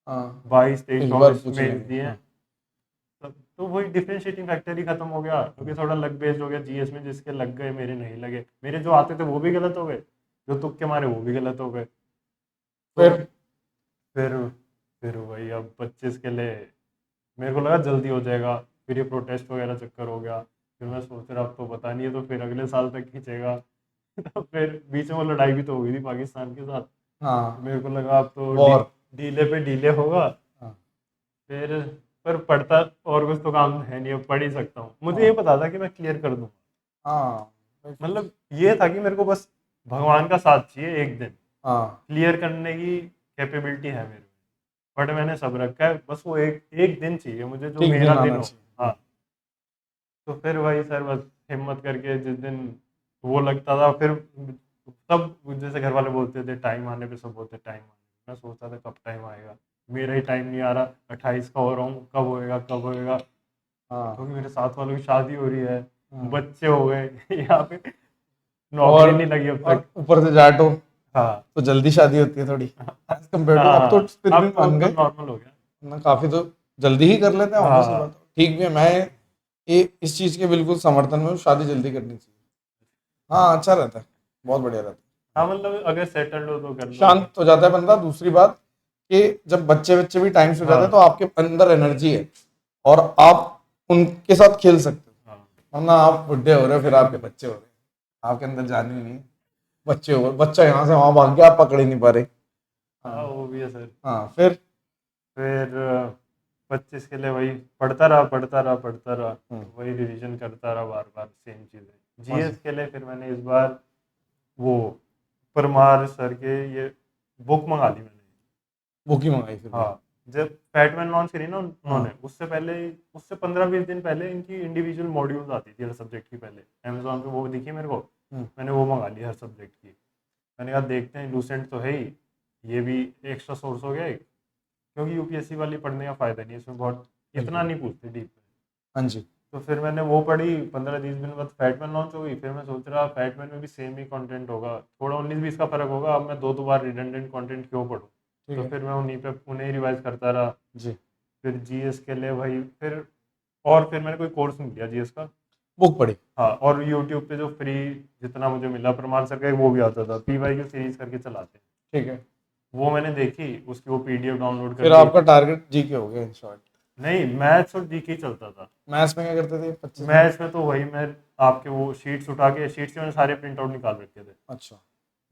Speaker 1: हाँ,
Speaker 2: 22 23
Speaker 1: इस बार
Speaker 2: 24
Speaker 1: पूछ
Speaker 2: में
Speaker 1: लेंगे।
Speaker 2: दिए हैं।
Speaker 1: हाँ
Speaker 2: तो वही डिफरेंशिएटिंग फैक्टर ही खत्म हो गया, क्योंकि थोड़ा लक बेस्ड हो गया जीएस में, जिसके लग गए मेरे नहीं लगे, मेरे जो आते थे वो भी गलत हो गए, जो तुक्के मारे वो भी गलत हो गए। तो
Speaker 1: फिर
Speaker 2: फिर फिर वही अब 25 के लिए मेरे को लगा जल्दी हो जाएगा, फिर ये प्रोटेस्ट वगैरह चक्कर हो गया, फिर मैं सोच रहा अब तो पता नहीं है, तो फिर अगले साल तक खींचेगा। तो फिर बीच में वो लड़ाई भी तो हो गई थी पाकिस्तान के साथ, तो
Speaker 1: हाँ,
Speaker 2: मेरे को लगा अब तो
Speaker 1: वॉर।
Speaker 2: डीले पे डीले होगा।
Speaker 1: हाँ
Speaker 2: फिर पर पढ़ता और कुछ तो काम है नहीं, अब पढ़ ही सकता हूँ, मुझे ये
Speaker 1: हाँ
Speaker 2: पता था कि मैं क्लियर कर दूँ।
Speaker 1: हाँ
Speaker 2: मतलब ये था कि मेरे को बस भगवान का साथ चाहिए, एक दिन
Speaker 1: हाँ,
Speaker 2: क्लियर करने की कैपेबिलिटी है मेरे में, बट मैंने सब रखा है, बस वो एक एक दिन चाहिए मुझे जो
Speaker 1: ठीक
Speaker 2: मेरा
Speaker 1: दिन
Speaker 2: दिन
Speaker 1: आना
Speaker 2: हो।
Speaker 1: चाहिए।
Speaker 2: हाँ तो फिर वही सर बस हिम्मत करके जिस दिन वो लगता था, फिर सब जैसे घर वाले बोलते थे टाइम आने पे, सब बोलते टाइम आने, मैं सोचता था कब टाइम आएगा, मेरा ही टाइम नहीं आ रहा, 28 का हो रहा हूँ, कब होएगा कब होएगा,
Speaker 1: हाँ
Speaker 2: क्योंकि मेरे साथ वालों की शादी हो रही है,
Speaker 1: हाँ,
Speaker 2: बच्चे हो गए, यहाँ पे नौकरी
Speaker 1: और
Speaker 2: नहीं लगी अब
Speaker 1: और
Speaker 2: तक।
Speaker 1: ऊपर से जाटो,
Speaker 2: हाँ
Speaker 1: तो जल्दी शादी होती है थोड़ी एज कम्पेयर टू, अब तो
Speaker 2: हाँ
Speaker 1: फिर भी
Speaker 2: अब
Speaker 1: मान
Speaker 2: तो
Speaker 1: गए
Speaker 2: नॉर्मल हो गया।
Speaker 1: ना, काफी तो जल्दी ही कर लेते हैं, ऑब्वियसली बात
Speaker 2: हाँ
Speaker 1: है। ठीक भी है, मैं ये इस चीज के बिल्कुल समर्थन में हूँ, शादी जल्दी करनी चाहिए। हाँ अच्छा रहता है, बहुत बढ़िया रहता
Speaker 2: हाँ मतलब अगर सेटल्ड हो तो कर
Speaker 1: है,
Speaker 2: लो।
Speaker 1: शांत हो जाता है बंदा। दूसरी बात कि जब बच्चे बच्चे भी टाइम से हो जाते हैं, तो
Speaker 2: हाँ
Speaker 1: आपके अंदर एनर्जी है, और आप उनके साथ खेल सकते
Speaker 2: हाँ
Speaker 1: हो, वरना आप बुढ़े हो रहे हो फिर आपके बच्चे हो रहे हैं, आपके अंदर जान ही नहीं है। बच्चे हो गए, बच्चा यहाँ से वहां भाग गया, आप पकड़ ही नहीं पा रहे।
Speaker 2: हाँ
Speaker 1: हाँ
Speaker 2: वो भी है सर।
Speaker 1: हाँ, फिर
Speaker 2: फिर 25 के लिए वही पढ़ता रहा पढ़ता रहा पढ़ता रहा,
Speaker 1: हम्म,
Speaker 2: वही रिवीजन करता रहा बार बार सेम चीज़ें।
Speaker 1: कौन सी
Speaker 2: जीएस के लिए फिर मैंने इस बार वो परमार सर के ये बुक मंगा ली मैंने।
Speaker 1: बुक ही मंगाई फिर भी?
Speaker 2: हाँ जब फैटमैन लॉन्च करी ना उन्होंने,
Speaker 1: हाँ
Speaker 2: उससे पहले, उससे 15-20 दिन पहले इनकी इंडिविजुअल मॉड्यूल्स आती थी हर सब्जेक्ट की, पहले अमेजोन पे वो दिखी मेरे को,
Speaker 1: हम्म,
Speaker 2: मैंने वो मंगा ली हर सब्जेक्ट की। मैंने कहा देखते हैं, लूसेंट तो है ही, ये भी एक्स्ट्रा सोर्स हो गया एक, क्योंकि यूपीएससी वाली पढ़ने का फायदा नहीं है, इसमें बहुत इतना
Speaker 1: बिल्कुल।
Speaker 2: नहीं पूछते डीप में।
Speaker 1: हाँ जी।
Speaker 2: तो फिर मैंने वो पढ़ी, 15-20 दिन बाद फैटमैन लॉन्च हो गई, फिर मैं सोच रहा फैटमैन में भी सेम ही कंटेंट होगा, थोड़ा 19-20 का फर्क होगा, अब मैं दो दो बार रिडंडेंट कंटेंट क्यों पढूं।
Speaker 1: ठीक
Speaker 2: तो
Speaker 1: है।
Speaker 2: फिर मैं उन्हीं पे उन्हें ही रिवाइज करता रहा।
Speaker 1: जी।
Speaker 2: फिर जीएस के लिए भाई फिर, और फिर मैंने कोई कोर्स नहीं लिया जीएस का।
Speaker 1: बुक पढ़ी।
Speaker 2: हाँ और यूट्यूब पे जो फ्री जितना मुझे मिला, परमार सर का एक वो भी आता था, पीवाई की सीरीज करके चलाते हैं,
Speaker 1: ठीक है।
Speaker 2: वो मैंने देखी, उसकी वो पीडीएफ डाउनलोड कर
Speaker 1: फिर
Speaker 2: ली।
Speaker 1: आपका टारगेट जीके हो गया इन शॉर्ट।
Speaker 2: नहीं, मैथ्स और जीके चलता था।
Speaker 1: मैथ्स में क्या करते थे 25 में?
Speaker 2: मैथ्स में तो वही मैं आपके वो शीट्स उठा के, शीट्स के मैंने सारे प्रिंट आउट निकाल रखे थे,
Speaker 1: अच्छा।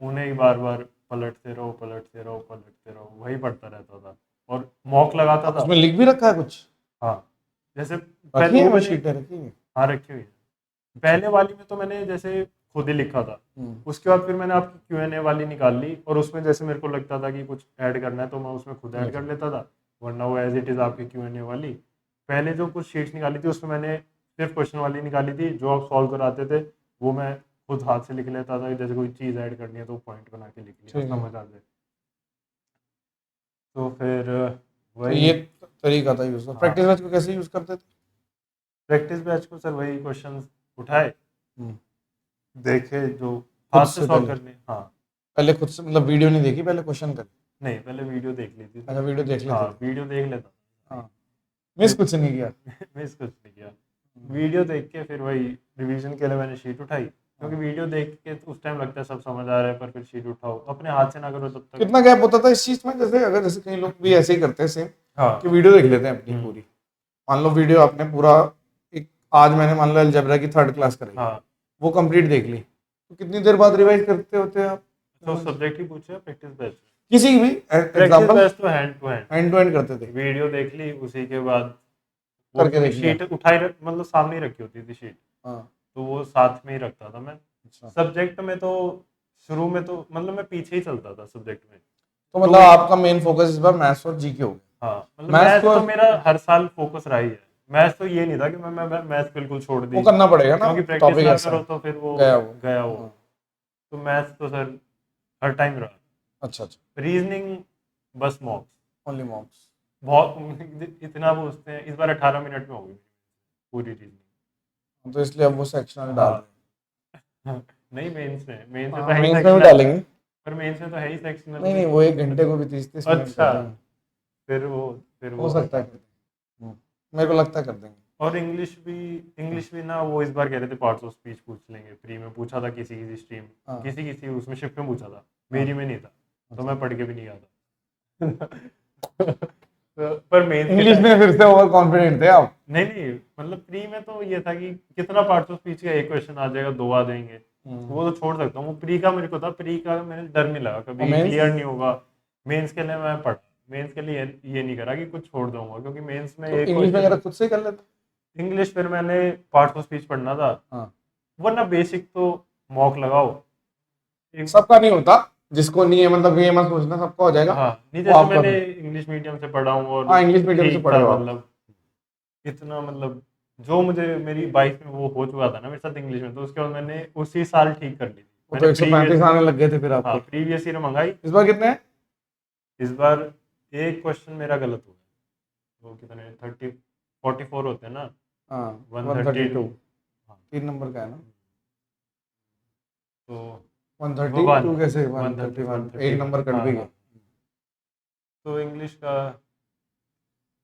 Speaker 2: उन्हें ही बार बार पलटते रहो पलटते रहो पलटते रहो, वही पढ़ता रहता था और मॉक लगाता
Speaker 1: अब
Speaker 2: था।
Speaker 1: उसमें लिख भी रखा है कुछ?
Speaker 2: हाँ, जैसे
Speaker 1: रखी
Speaker 2: पहले
Speaker 1: है
Speaker 2: वो
Speaker 1: वो
Speaker 2: मैंने,
Speaker 1: शीटें रखी है?
Speaker 2: हाँ रखी हुई है। पहले वाली में तो मैंने जैसे खुद ही लिखा था,
Speaker 1: हम्म,
Speaker 2: उसके बाद फिर मैंने आपकी Q&A वाली निकाल ली, और उसमें जैसे मेरे को लगता था कि कुछ ऐड करना है तो मैं उसमें खुद ऐड कर लेता था, वरना वो एज इट इज़ आपकी Q&A वाली। पहले जो कुछ शीट्स निकाली थी उसमें मैंने सिर्फ क्वेश्चन वाली निकाली थी, जो आप सॉल्व कराते थे वो मैं खुद हाथ से लिख लेता था, जैसे कोई चीज़ ऐड करनी है तो पॉइंट बना के लिख लिया,
Speaker 1: ठीक है।
Speaker 2: समझ आ जाए। तो फिर
Speaker 1: तो
Speaker 2: वही।
Speaker 1: ये तरीका था यूज का।
Speaker 2: हाँ,
Speaker 1: प्रैक्टिस बैच को कैसे यूज करते थे?
Speaker 2: प्रैक्टिस बैच को सर वही क्वेश्चंस उठाए,
Speaker 1: हम्म,
Speaker 2: देखे जो
Speaker 1: खुद
Speaker 2: हाथ से
Speaker 1: से
Speaker 2: सॉल्व
Speaker 1: पहले?
Speaker 2: करने। हाँ,
Speaker 1: पहले खुद से मतलब वीडियो नहीं देखी, पहले क्वेश्चन कर?
Speaker 2: नहीं पहले वीडियो देख ली थी
Speaker 1: अच्छा,
Speaker 2: तो।
Speaker 1: वीडियो देख लेते
Speaker 2: हाँ,
Speaker 1: थे।
Speaker 2: वीडियो देख लेता था।
Speaker 1: हाँ, मिस कुछ नहीं किया।
Speaker 2: मिस कुछ नहीं किया।
Speaker 1: हम्म,
Speaker 2: वीडियो देख के फिर वही रिवीजन के लिए मैंने शीट उठाई, क्योंकि
Speaker 1: हाँ।
Speaker 2: वीडियो देख के तो उस टाइम लगता है सब समझ आ रहा है, पर फिर शीट उठाओ अपने हाथ से ना करो तब तक।
Speaker 1: कितना गैप होता था इस चीज में? जैसे अगर जैसे कई लोग भी ऐसे ही करते हैं सेम,
Speaker 2: हाँ।
Speaker 1: कि वीडियो देख लेते हैं अपनी
Speaker 2: हम्म।
Speaker 1: पूरी। मान लो वीडियो आपने पूरा एक, आज मैंने मान लो अलजेब्रा की 3rd क्लास कराई,
Speaker 2: हाँ,
Speaker 1: वो कंप्लीट देख ली, तो कितनी देर बाद रिवाइज करते होते हैं आप?
Speaker 2: तो सब्जेक्ट ही पूछे प्रैक्टिस बैच।
Speaker 1: किसी भी
Speaker 2: प्रैक्टिस
Speaker 1: एग्जांपल?
Speaker 2: बैच तो hand to hand,
Speaker 1: hand to hand करते थे?
Speaker 2: वीडियो देख ली उसी के बाद, वो
Speaker 1: करके
Speaker 2: क्योंकि
Speaker 1: देख लिया?
Speaker 2: शीट उठाई मतलब सामने ही रखी होती थी शीट,
Speaker 1: हाँ।
Speaker 2: तो वो साथ में ही रखता था मैं।
Speaker 1: अच्छा,
Speaker 2: सब्जेक्ट में तो शुरू में तो मतलब मैं पीछे ही चलता था सब्जेक्ट में।
Speaker 1: तो
Speaker 2: तो
Speaker 1: मतलब आपका मेन फोकस इस बार मैथ्स और जीके हो गया?
Speaker 2: हाँ, मतलब
Speaker 1: मैथ्स
Speaker 2: मैथ्स
Speaker 1: को
Speaker 2: तो मेरा हर साल फोकस रहा ही है। मैथ्स तो ये नहीं था कि मैं मैथ्स बिल्कुल छोड़
Speaker 1: वो
Speaker 2: दी,
Speaker 1: करना पड़ेगा ना,
Speaker 2: क्योंकि प्रैक्टिस
Speaker 1: टॉपिक
Speaker 2: ना
Speaker 1: ऐसा
Speaker 2: करो
Speaker 1: है।
Speaker 2: तो फिर वो
Speaker 1: गया वो।
Speaker 2: गया वो।
Speaker 1: हाँ।
Speaker 2: तो मैथ्स तो सर हर टाइम रहा।
Speaker 1: अच्छा अच्छा।
Speaker 2: रीजनिंग बस मॉक्स,
Speaker 1: ओनली मॉक्स?
Speaker 2: बहुत इतना पूछते हैं, इस बार 18 मिनट में होगी पूरी रीजनिंग।
Speaker 1: तो इसलिए अब वो सेक्शनल डाल
Speaker 2: हाँ।
Speaker 1: रहे
Speaker 2: नहीं, मेंस
Speaker 1: हैं।
Speaker 2: में तो
Speaker 1: हाँ,
Speaker 2: है ही
Speaker 1: मेंस में भी
Speaker 2: सेक्शनल,
Speaker 1: डालेंगे।
Speaker 2: पर मेंस में तो है ही सेक्शनल
Speaker 1: नहीं
Speaker 2: भी।
Speaker 1: नहीं, वो 1 घंटे को भी 30-30 मिनट
Speaker 2: अच्छा,
Speaker 1: देते हैं।
Speaker 2: फिर वो फिर
Speaker 1: हो
Speaker 2: वो
Speaker 1: सकता है
Speaker 2: हटा।
Speaker 1: कर दें। मेरे को लगता है कर देंगे।
Speaker 2: और इंग्लिश भी ना, वो इस बार कह रहे थे पार्ट्स ऑफ स्पीच पूछ लेंगे फ्री में, पूछा था किसी किसी स्ट्रीम,
Speaker 1: हाँ
Speaker 2: किसी किसी उसमें शिफ्ट में पूछा था,
Speaker 1: हाँ।
Speaker 2: मेरी में नहीं था, तो
Speaker 1: अच्छा।
Speaker 2: मैं पढ़ के भी नहीं गया था। पर मेंस के
Speaker 1: इंग्लिश
Speaker 2: टाइम,
Speaker 1: में फिर से ओवर कॉन्फिडेंट थे आप?
Speaker 2: नहीं नहीं, मतलब प्री में तो ये था कि कितना पार्ट्स ऑफ स्पीच का एक क्वेश्चन आ जाएगा, दो आ जाएंगे, वो तो छोड़ सकता हूँ। वो प्री का मेरे को था, प्री का मैंने डर नहीं लगा
Speaker 1: और
Speaker 2: कभी
Speaker 1: मेंस?
Speaker 2: क्लियर नहीं होगा। मेंस के लिए मैं पढ़ मेंस के लिए ये नहीं करा कि कुछ छोड़ दूंगा, क्योंकि मेंस में
Speaker 1: तो
Speaker 2: एक
Speaker 1: इंग्लिश
Speaker 2: क्वेश्चन।
Speaker 1: वगैरह खुद से ही कर लेते?
Speaker 2: इंग्लिश फिर मैंने पार्ट्स ऑफ स्पीच पढ़ना था,
Speaker 1: हाँ।
Speaker 2: वरना बेसिक तो मॉक लगाओ।
Speaker 1: सबका नहीं होता, जिसको नहीं है मतलब ये मत सोचना सबका हो जाएगा।
Speaker 2: हाँ, नहीं
Speaker 1: वो
Speaker 2: जैसे
Speaker 1: आप कर
Speaker 2: मैंने
Speaker 1: लो।
Speaker 2: इंग्लिश मीडियम से पढ़ा हूँ और
Speaker 1: हाँ, इंग्लिश मीडियम से
Speaker 2: ठीक
Speaker 1: पढ़े
Speaker 2: था,
Speaker 1: हो आप।
Speaker 2: मतलब इतना मतलब जो मुझे मेरी 22 में वो हो चुका था ना मेरे साथ इंग्लिश में, तो उसके बाद मैंने उसी साल ठीक कर ली थी
Speaker 1: वो तो
Speaker 2: मैंने
Speaker 1: 135 आने लग गए थे फिर
Speaker 2: हाँ,
Speaker 1: आपको।
Speaker 2: प्रीवियस ईयर मंगाई।
Speaker 1: इस बार कितने हैं?
Speaker 2: इस बार एक क्वेश्चन मेरा गलत हो गया, वो कितने 44 होते हैं ना,
Speaker 1: हाँ,
Speaker 2: 132।
Speaker 1: 132।
Speaker 2: हाँ,
Speaker 1: 3 नंबर का है ना?
Speaker 2: तो वो
Speaker 1: 132 कैसे?
Speaker 2: 130
Speaker 1: 131, एक
Speaker 2: 131,
Speaker 1: नंबर कट
Speaker 2: हाँ
Speaker 1: भी
Speaker 2: हाँ।
Speaker 1: गया।
Speaker 2: तो इंग्लिश का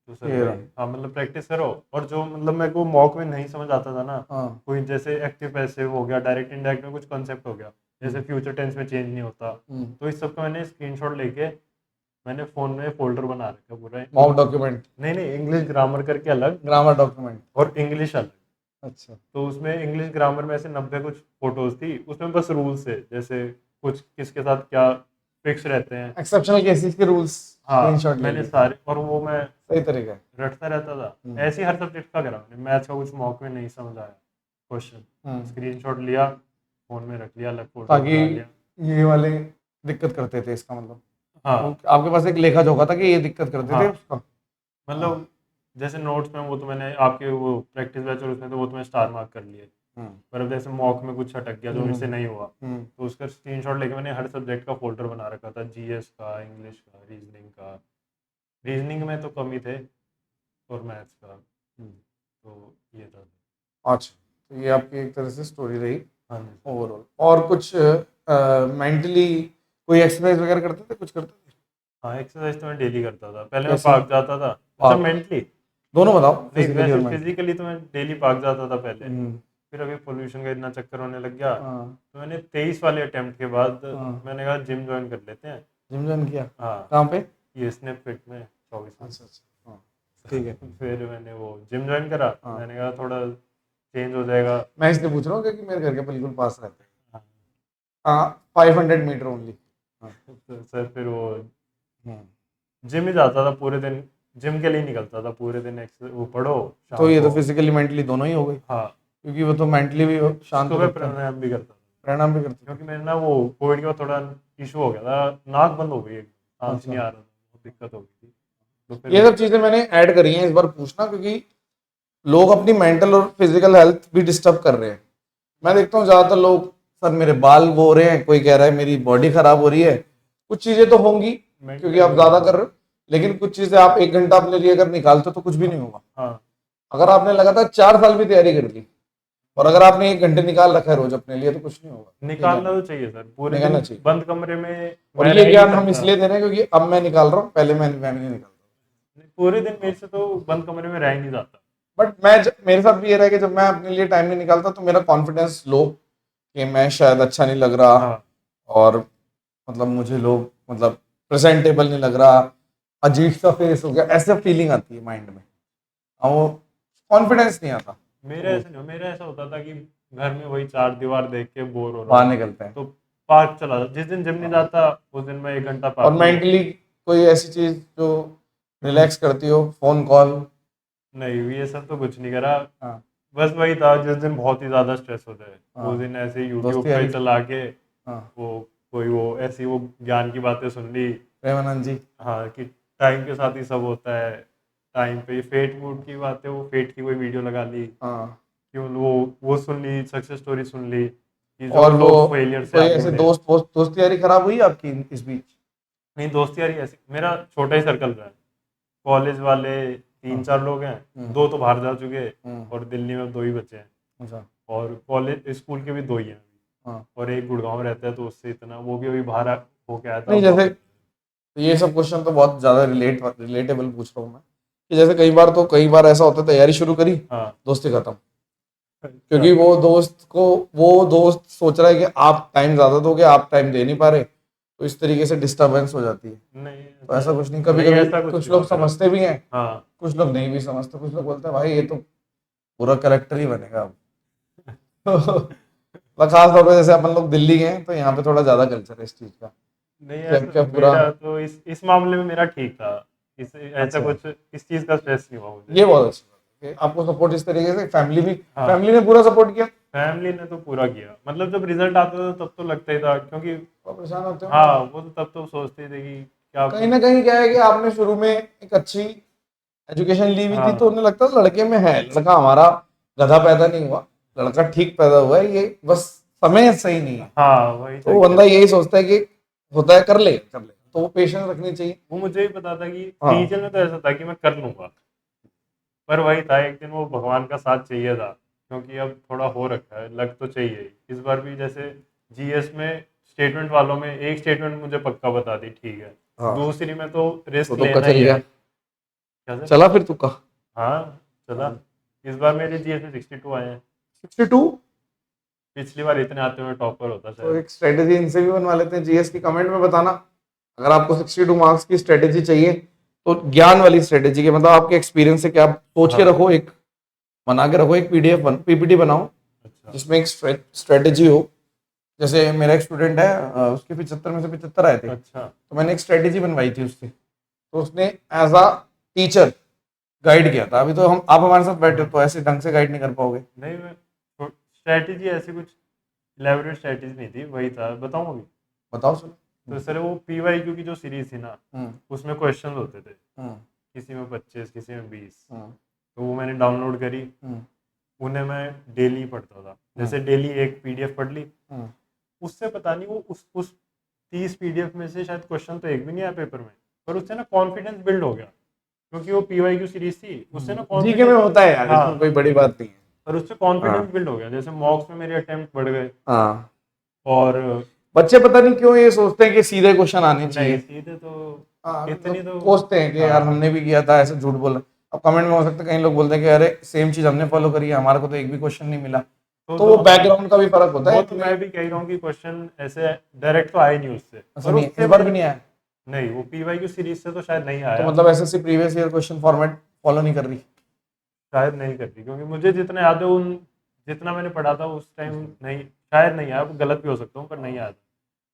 Speaker 2: तो सर
Speaker 1: ये
Speaker 2: वही,
Speaker 1: रहा।
Speaker 2: हाँ मतलब प्रैक्टिस करो, और जो मतलब मेरे को मॉक में नहीं समझ आता था ना,
Speaker 1: हाँ।
Speaker 2: कोई जैसे एक्टिव पैसिव हो गया, डायरेक्ट इनडायरेक्ट में कुछ कॉन्सेप्ट हो गया, जैसे
Speaker 1: हम्म,
Speaker 2: फ्यूचर टेंस में चेंज नहीं होता,
Speaker 1: हम्म।
Speaker 2: तो इस सब का मैंने स्क्रीनशॉट लेके मैंने फ़ोन में फोल्डर बना रखा पूरा।
Speaker 1: Mock document?
Speaker 2: नहीं नहीं, इंग्लिश ग्रामर करके अलग,
Speaker 1: ग्रामर डॉक्यूमेंट?
Speaker 2: और इंग्लिश अलग।
Speaker 1: अच्छा।
Speaker 2: तो उसमें इंग्लिश ग्रामर में ऐसे 90 कुछ फोटोज थी, उसमें बस रूल्स है, जैसे कुछ किसके साथ क्या फिक्स रहते हैं।
Speaker 1: एक्सेप्शनल केसेस के रूल्स
Speaker 2: हाँ,
Speaker 1: स्क्रीनशॉट ले
Speaker 2: मैंने
Speaker 1: लिए?
Speaker 2: सारे, और वो मैं
Speaker 1: सही तरीका है।
Speaker 2: रटता रहता था।
Speaker 1: हम्म,
Speaker 2: ऐसे ही हर सब्जेक्ट का करा मैंने, मैथ्स का कुछ मॉक में नहीं समझ आया क्वेश्चन,
Speaker 1: हम्म।
Speaker 2: स्क्रीनशॉट लिया, फोन में रख लिया, अलग फोटो
Speaker 1: ताकि
Speaker 2: बना लिया।
Speaker 1: ये वाले दिक्कत करते थे इसका मतलब, वो
Speaker 2: हाँ
Speaker 1: आपके पास एक लेखा जोखा था कि ये दिक्कत करते थे
Speaker 2: हाँ,
Speaker 1: उसका? हाँ।
Speaker 2: मतलब जैसे नोट्स में वो तो मैंने आपके वो प्रैक्टिस बैच और उसमें तो वो तो मैं स्टार मार्क कर लिए,
Speaker 1: हम्म,
Speaker 2: पर अब जैसे मॉक में कुछ अटक गया जो
Speaker 1: हम्म,
Speaker 2: मुझसे नहीं हुआ,
Speaker 1: हम्म।
Speaker 2: तो उसका स्क्रीनशॉट लेके मैंने हर सब्जेक्ट का फोल्डर बना रखा था, जीएस का, इंग्लिश का, रीजनिंग का। रीजनिंग में तो कम ही थे, और मैथ्स का। तो ये था।
Speaker 1: अच्छा, तो ये आपकी एक तरह से स्टोरी रही
Speaker 2: हाँ जी।
Speaker 1: ओवरऑल। और कुछ मेंटली कोई एक्सरसाइज वगैरह करते थे, कुछ करते थे?
Speaker 2: हाँ, एक्सरसाइज तो मैं डेली करता था, पहले मैं
Speaker 1: कैसी?
Speaker 2: पार्क जाता था। अच्छा,
Speaker 1: पार्क?
Speaker 2: मेंटली
Speaker 1: दोनों बताओ,
Speaker 2: नहीं,
Speaker 1: फिजिकली और
Speaker 2: वैसे
Speaker 1: मेंटली।
Speaker 2: फिजिकली तो मैं डेली पार्क जाता था पहले,
Speaker 1: हम्म,
Speaker 2: फिर अभी पोल्यूशन का इतना चक्कर होने लग गया,
Speaker 1: हाँ
Speaker 2: तो मैंने 23 वाले अटेम्प्ट के बाद
Speaker 1: हाँ।
Speaker 2: मैंने कहा जिम ज्वाइन कर लेते हैं।
Speaker 1: जिम ज्वाइन किया
Speaker 2: हाँ
Speaker 1: कहाँ पे?
Speaker 2: ये स्नैप फिट में 24 में।
Speaker 1: अच्छा अच्छा, हाँ ठीक है।
Speaker 2: फिर मैंने वो जिम ज्वाइन करा,
Speaker 1: हाँ
Speaker 2: मैंने कहा थोड़ा चेंज हो जाएगा।
Speaker 1: मैं इसलिए पूछ रहा हूँ क्योंकि मेरे घर के बिल्कुल पास रहते हैं।
Speaker 2: हाँ,
Speaker 1: हाँ 500 मीटर ओनली। हाँ
Speaker 2: तो सर फिर वो
Speaker 1: हम्म।
Speaker 2: जिम ही जाता था पूरे दिन, जिम के लिए ही निकलता था पूरे दिन, वो पढ़ो
Speaker 1: तो
Speaker 2: शाम
Speaker 1: ये तो
Speaker 2: को।
Speaker 1: फिजिकली मेंटली दोनों ही हो गई,
Speaker 2: हाँ
Speaker 1: क्योंकि वो तो मेंटली भी शांत
Speaker 2: सुबह
Speaker 1: रखता है।
Speaker 2: प्राणायाम भी करता था,
Speaker 1: प्राणायाम भी करते
Speaker 2: क्योंकि मेरे ना वो कोविड के बाद थोड़ा इशू हो गया था, नाक बंद हो गई एक,
Speaker 1: थे।
Speaker 2: सांस नहीं
Speaker 1: अच्छा,
Speaker 2: आ रहा था, बहुत दिक्कत हो गई थी। तो फिर
Speaker 1: ये सब चीजें मैंने ऐड करी हैं इस बार पूछना, क्योंकि लोग अपनी मेंटल और फिजिकल हेल्थ भी डिस्टर्ब कर रहे हैं। मैं देखता हूँ ज्यादातर लोग, सर मेरे बाल वो हो रहे हैं, कोई कह रहा है मेरी बॉडी खराब हो रही है। कुछ चीजें तो होंगी क्योंकि आप ज्यादा कर रहे हो, लेकिन कुछ चीजें आप 1 घंटा अपने लिए अगर निकालते हो तो कुछ भी नहीं होगा।
Speaker 2: हाँ
Speaker 1: अगर आपने लगातार 4 साल भी तैयारी कर ली और अगर आपने 1 घंटे निकाल रखा है रोज अपने लिए तो कुछ नहीं होगा। ये
Speaker 2: निकालना
Speaker 1: ज्ञान
Speaker 2: तो चाहिए सर, पूरे दिन
Speaker 1: निकालना चाहिए।
Speaker 2: बंद कमरे में
Speaker 1: और
Speaker 2: मैं
Speaker 1: ये
Speaker 2: रह नहीं
Speaker 1: ज्ञान हम
Speaker 2: सकता।
Speaker 1: इसलिए दे रहे हैं क्योंकि अब मैं निकाल रहा हूँ, पहले मैं नहीं निकालता।
Speaker 2: पूरे दिन मेरे से तो बंद कमरे में रह ही नहीं जाता।
Speaker 1: बट मेरे साथ भी ये रहा कि जब मैं अपने लिए टाइम नहीं निकालता तो मेरा कॉन्फिडेंस लो, कि मैं शायद अच्छा नहीं लग रहा,
Speaker 2: हाँ
Speaker 1: और मतलब मुझे लोग मतलब प्रेजेंटेबल नहीं लग रहा, अजीब सा फेस हो गया, ऐसा फीलिंग आती है माइंड में, और वो कॉन्फिडेंस नहीं आता।
Speaker 2: मेरा
Speaker 1: तो
Speaker 2: ऐसा नहीं, मेरा ऐसा होता था कि घर में वही चार दीवार देख के बोर हो रहा
Speaker 1: बाहर
Speaker 2: हूँ,
Speaker 1: निकलते हैं।
Speaker 2: तो पार्क चला जाता। जिस दिन जिम नहीं जाता उस दिन मैं 1 घंटा
Speaker 1: और
Speaker 2: पार्क में।
Speaker 1: मेंटली कोई ऐसी चीज जो रिलैक्स करती हो, फोन कॉल?
Speaker 2: नहीं ये सब तो कुछ नहीं करा,
Speaker 1: हाँ
Speaker 2: बस वही था जिस दिन बहुत ही ज़्यादा स्ट्रेस हो जाए
Speaker 1: हाँ,
Speaker 2: उस दिन ऐसे
Speaker 1: दोस्ती
Speaker 2: यूट्यूब पे
Speaker 1: यारी।
Speaker 2: चला के
Speaker 1: हाँ
Speaker 2: वो कोई वो ऐसी वो ज्ञान की बातें सुन ली।
Speaker 1: प्रेमानंद जी।
Speaker 2: हाँ कि टाइम के साथ ही सब होता है, टाइम पे फेट वूट की बातें, वो फेट की कोई वीडियो लगा ली
Speaker 1: हाँ,
Speaker 2: कि वो सुन ली, सक्सेस स्टोरी सुन ली कि जो
Speaker 1: और वो
Speaker 2: लोग फेलियर से
Speaker 1: कोई
Speaker 2: आगे
Speaker 1: ऐसे
Speaker 2: बढ़े।
Speaker 1: दोस्ती यारी खराब हुई आपकी इस बीच?
Speaker 2: नहीं दोस्ती यारी ऐसी, मेरा छोटा ही सर्कल रहा है, कॉलेज वाले तीन
Speaker 1: हाँ
Speaker 2: चार लोग हैं,
Speaker 1: हम्म
Speaker 2: दो तो बाहर जा चुके हैं
Speaker 1: हम्म,
Speaker 2: और दिल्ली में 2 ही बचे हैं,
Speaker 1: अच्छा
Speaker 2: और कॉलेज स्कूल के भी 2 ही हैं,
Speaker 1: हाँ।
Speaker 2: और एक गुड़गांव रहता है तो उससे इतना, वो भी अभी बाहर होके आया था
Speaker 1: नहीं
Speaker 2: अब
Speaker 1: जैसे,
Speaker 2: वापस।
Speaker 1: तो ये सब क्वेश्चन तो बहुत ज्यादा रिलेटेबल पूछ रहा हूँ मैं, कि जैसे कई बार ऐसा होता है तैयारी शुरू करी,
Speaker 2: हाँ
Speaker 1: दोस्ती खत्म,
Speaker 2: अच्छा।
Speaker 1: क्योंकि वो दोस्त सोच रहा है कि आप टाइम ज्यादा दोगे, आप टाइम दे नहीं पा रहे, तो इस तरीके से डिस्टरबेंस हो जाती है।
Speaker 2: नहीं
Speaker 1: तो
Speaker 2: ऐसा
Speaker 1: ऐसा कुछ नहीं, कभी
Speaker 2: नहीं,
Speaker 1: कभी
Speaker 2: ऐसा कुछ
Speaker 1: कुछ
Speaker 2: नहीं हुआ
Speaker 1: लोग
Speaker 2: मेरा।
Speaker 1: समझते भी हैं,
Speaker 2: हाँ
Speaker 1: कुछ लोग नहीं भी समझते, कुछ लोग बोलते हैं भाई ये तो पूरा करेक्टर ही बनेगा अब। तो खास तौर पे जैसे अपन लोग दिल्ली के हैं तो यहाँ पे थोड़ा ज्यादा कल्चर है इस चीज का,
Speaker 2: नहीं
Speaker 1: क्या
Speaker 2: ऐसा
Speaker 1: क्या पूरा।
Speaker 2: मेरा तो इस मामले में मेरा ठीक था, इस ऐसा
Speaker 1: अच्छा,
Speaker 2: कुछ इस चीज़ का स्ट्रेस नहीं हुआ मुझे।
Speaker 1: ये बहुत अच्छी बात है कि आपको सपोर्ट इस तरीके से,
Speaker 2: हाँ
Speaker 1: फैमिली ने पूरा सपोर्ट किया।
Speaker 2: फैमिली ने तो पूरा किया, मतलब जब रिजल्ट आता था तब तो लगता ही था, क्योंकि
Speaker 1: तो परेशान होते
Speaker 2: हाँ
Speaker 1: होंगे।
Speaker 2: वो तो तब तो सोचते ही थे कि क्या।
Speaker 1: कहीं ना कहीं क्या है कि आपने शुरू में एक अच्छी एजुकेशन ली हुई थी, तो
Speaker 2: हाँ
Speaker 1: उन्हें लगता था लड़के में है, लड़का हमारा गधा पैदा नहीं हुआ, लड़का ठीक पैदा हुआ है, ये बस समय सही नहीं है।
Speaker 2: हाँ वही
Speaker 1: तो वो
Speaker 2: चक्कर
Speaker 1: बंदा
Speaker 2: था।
Speaker 1: यही सोचता है कि होता है, कर ले, तो वो पेशेंस रखनी चाहिए।
Speaker 2: वो मुझे ही पता था कि
Speaker 1: हाँ
Speaker 2: टीचर में तो ऐसा था कि मैं कर लूंगा, पर वही था एक दिन वो भगवान का साथ चाहिए था, क्योंकि अब थोड़ा हो रखा है, लग तो चाहिए ही। इस बार भी जैसे जीएस में स्टेटमेंट वालों में एक स्टेटमेंट मुझे पक्का बता दी, ठीक है,
Speaker 1: हाँ,
Speaker 2: दूसरी में तो
Speaker 1: तो
Speaker 2: रिस्क
Speaker 1: तुक्का
Speaker 2: लेना
Speaker 1: चल
Speaker 2: ही है।
Speaker 1: गया,
Speaker 2: क्या सर?
Speaker 1: चला फिर तुक्का।
Speaker 2: हाँ चला। इस बार मेरे जीएस में 62 आए हैं,
Speaker 1: 62।
Speaker 2: पिछली बार इतने आते हुए टॉपर होता
Speaker 1: तो
Speaker 2: शायद।
Speaker 1: एक स्ट्रेटेजी इनसे भी बनवा लेते हैं, जीएस की कमेंट में बताना अगर आपको 62 मार्क्स की स्ट्रेटेजी चाहिए, तो ज्ञान वाली स्ट्रेटेजी के मतलब आपके एक्सपीरियंस से क्या, आप सोच के
Speaker 2: हाँ
Speaker 1: रखो, एक बना के रखो, एक पीपीटी बनाओ
Speaker 2: अच्छा
Speaker 1: जिसमें एक स्ट्रेटेजी हो। जैसे मेरा एक स्टूडेंट है, उसके 75 में से 75 आए थे,
Speaker 2: अच्छा।
Speaker 1: तो मैंने एक स्ट्रेटेजी बनवाई थी उससे, तो उसने एज अ टीचर गाइड किया था। अभी तो आप हमारे साथ बैठे हो तो ऐसे ढंग से गाइड नहीं कर पाओगे।
Speaker 2: नहीं मैं स्ट्रैटेजी ऐसी कुछ इलेबोरेट स्ट्रैटेजी नहीं थी, वही था, बताऊँ अभी?
Speaker 1: बताओ सुनो।
Speaker 2: तो सर वो पीवाईक्यू की जो सीरीज थी ना,
Speaker 1: हम्म
Speaker 2: उसमें क्वेश्चन होते थे,
Speaker 1: हम्म
Speaker 2: किसी में 25 किसी में 20।
Speaker 1: हम्म
Speaker 2: तो वो मैंने डाउनलोड करी,
Speaker 1: हम्म
Speaker 2: उन्हें मैं डेली पढ़ता था, जैसे डेली एक पीडीएफ पढ़ ली।
Speaker 1: हम्म
Speaker 2: उससे पता नहीं वो उस 30 पीडीएफ में से शायद क्वेश्चन तो एक भी नहीं आया पेपर में, पर उससे ना कॉन्फिडेंस बिल्ड हो गया, क्योंकि वो पीवाईक्यू सीरीज थी, उससे ना
Speaker 1: जीके में
Speaker 2: कॉन्फिडेंस।
Speaker 1: होता है यार, इसमें
Speaker 2: हाँ
Speaker 1: कोई बड़ी बात नहीं है।
Speaker 2: पर उससे
Speaker 1: हाँ
Speaker 2: कॉन्फिडेंस बिल्ड हो गया, जैसे मॉक्स में मेरे अटेम्प्ट बढ़ गए।
Speaker 1: हाँ,
Speaker 2: और
Speaker 1: बच्चे पता नहीं क्यों ये सोचते हैं कि सीधे क्वेश्चन आने
Speaker 2: नहीं
Speaker 1: चाहिए।
Speaker 2: सीधे तो
Speaker 1: हाँ
Speaker 2: इतनी
Speaker 1: मतलब
Speaker 2: तो।
Speaker 1: कोसते हैं कि यार
Speaker 2: हाँ
Speaker 1: हमने भी किया था, ऐसे झूठ बोला। अब कमेंट में हो सकता है कई लोग बोलते हैं कि अरे सेम चीज हमने फॉलो करी है, हमारे को तो एक भी क्वेश्चन नहीं मिला। तो
Speaker 2: तो
Speaker 1: वो बैकग्राउंड का भी फर्क होता है
Speaker 2: वो तो
Speaker 1: इतने।
Speaker 2: मैं भी कह रहा हूँ कि क्वेश्चन ऐसे डायरेक्ट तो आए नहीं उससे,
Speaker 1: ऐसा
Speaker 2: पर
Speaker 1: नहीं है,
Speaker 2: उससे
Speaker 1: इस बार भी
Speaker 2: मतलब
Speaker 1: नहीं आया।
Speaker 2: नहीं, वो PYQ सीरीज से तो शायद नहीं
Speaker 1: तो
Speaker 2: आया,
Speaker 1: मतलब SSC previous year question format follow नहीं कर रही?
Speaker 2: शायद नहीं करती, क्योंकि मुझे जितना याद है उन जितना मैंने पढ़ा था उस टाइम नहीं, शायद नहीं आया, गलत भी हो सकता हूँ पर नहीं आया था।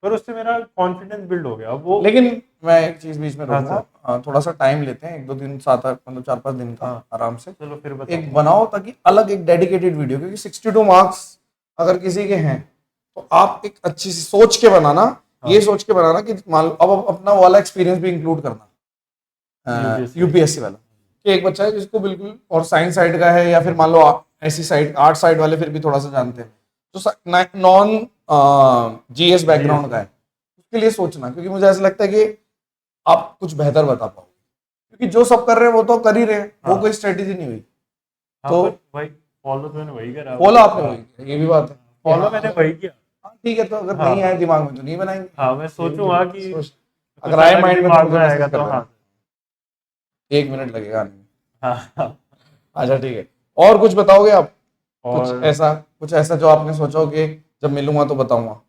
Speaker 2: पर उससे मेरा कॉन्फिडेंस बिल्ड हो गया अब वो।
Speaker 1: लेकिन मैं एक चीज बीच में
Speaker 2: हाँ
Speaker 1: रोकूंगा,
Speaker 2: सर।
Speaker 1: थोड़ा सा टाइम लेते हैं, 1-2 दिन, 7-8 मतलब 4-5 दिन का,
Speaker 2: हाँ
Speaker 1: आराम से
Speaker 2: चलो फिर
Speaker 1: एक
Speaker 2: बताओ।
Speaker 1: बनाओ, ताकि अलग एक डेडिकेटेड वीडियो, क्योंकि 62 मार्क्स अगर किसी के हैं तो आप एक अच्छी सी सोच के बनाना, ये
Speaker 2: हाँ
Speaker 1: सोच के बनाना कि मान लो अब अपना वो वाला एक्सपीरियंस भी इंक्लूड करना,
Speaker 2: UPSC वाली।
Speaker 1: यूपीएससी वाला, कि एक बच्चा है जिसको बिल्कुल और साइंस साइड का है, या फिर मान लो ऐसी साइड आर्ट साइड वाले फिर भी थोड़ा सा जानते हैं, तो नॉन जीएस बैकग्राउंड का है, उसके लिए सोचना, क्योंकि मुझे ऐसा लगता है कि आप कुछ बेहतर बता पाओगे, क्योंकि जो सब कर रहे हैं वो तो कर ही रहे हैं, वो
Speaker 2: हाँ
Speaker 1: कोई स्ट्रेटेजी नहीं हुई।
Speaker 2: हाँ,
Speaker 1: तो
Speaker 2: पर भाई फॉलो तो मैंने वही करा
Speaker 1: फॉलो आपने
Speaker 2: हाँ,
Speaker 1: वही किया, ये भी बात है कि
Speaker 2: फॉलो
Speaker 1: हाँ
Speaker 2: मैंने
Speaker 1: अगर,
Speaker 2: वही किया।
Speaker 1: हाँ ठीक है, तो अगर नहीं
Speaker 2: हाँ
Speaker 1: आए दिमाग में तो नहीं बनाएंगे,
Speaker 2: हाँ, मैं
Speaker 1: ये भी
Speaker 2: सोचूंगा
Speaker 1: जरूरी है,
Speaker 2: कि
Speaker 1: सोच,
Speaker 2: कुछ
Speaker 1: अगर आए
Speaker 2: अलग
Speaker 1: माइंड में तो
Speaker 2: दिमाग
Speaker 1: मुझे
Speaker 2: में आएगा
Speaker 1: मैसेज कर
Speaker 2: तो
Speaker 1: देना,
Speaker 2: हाँ।
Speaker 1: 1 मिनट लगेगा आने में।
Speaker 2: हाँ हाँ।
Speaker 1: अच्छा ठीक है, और कुछ बताओगे आप? कुछ
Speaker 2: और
Speaker 1: ऐसा, कुछ ऐसा जो आपने सोचा हो कि जब मिलूंगा तो बताऊंगा?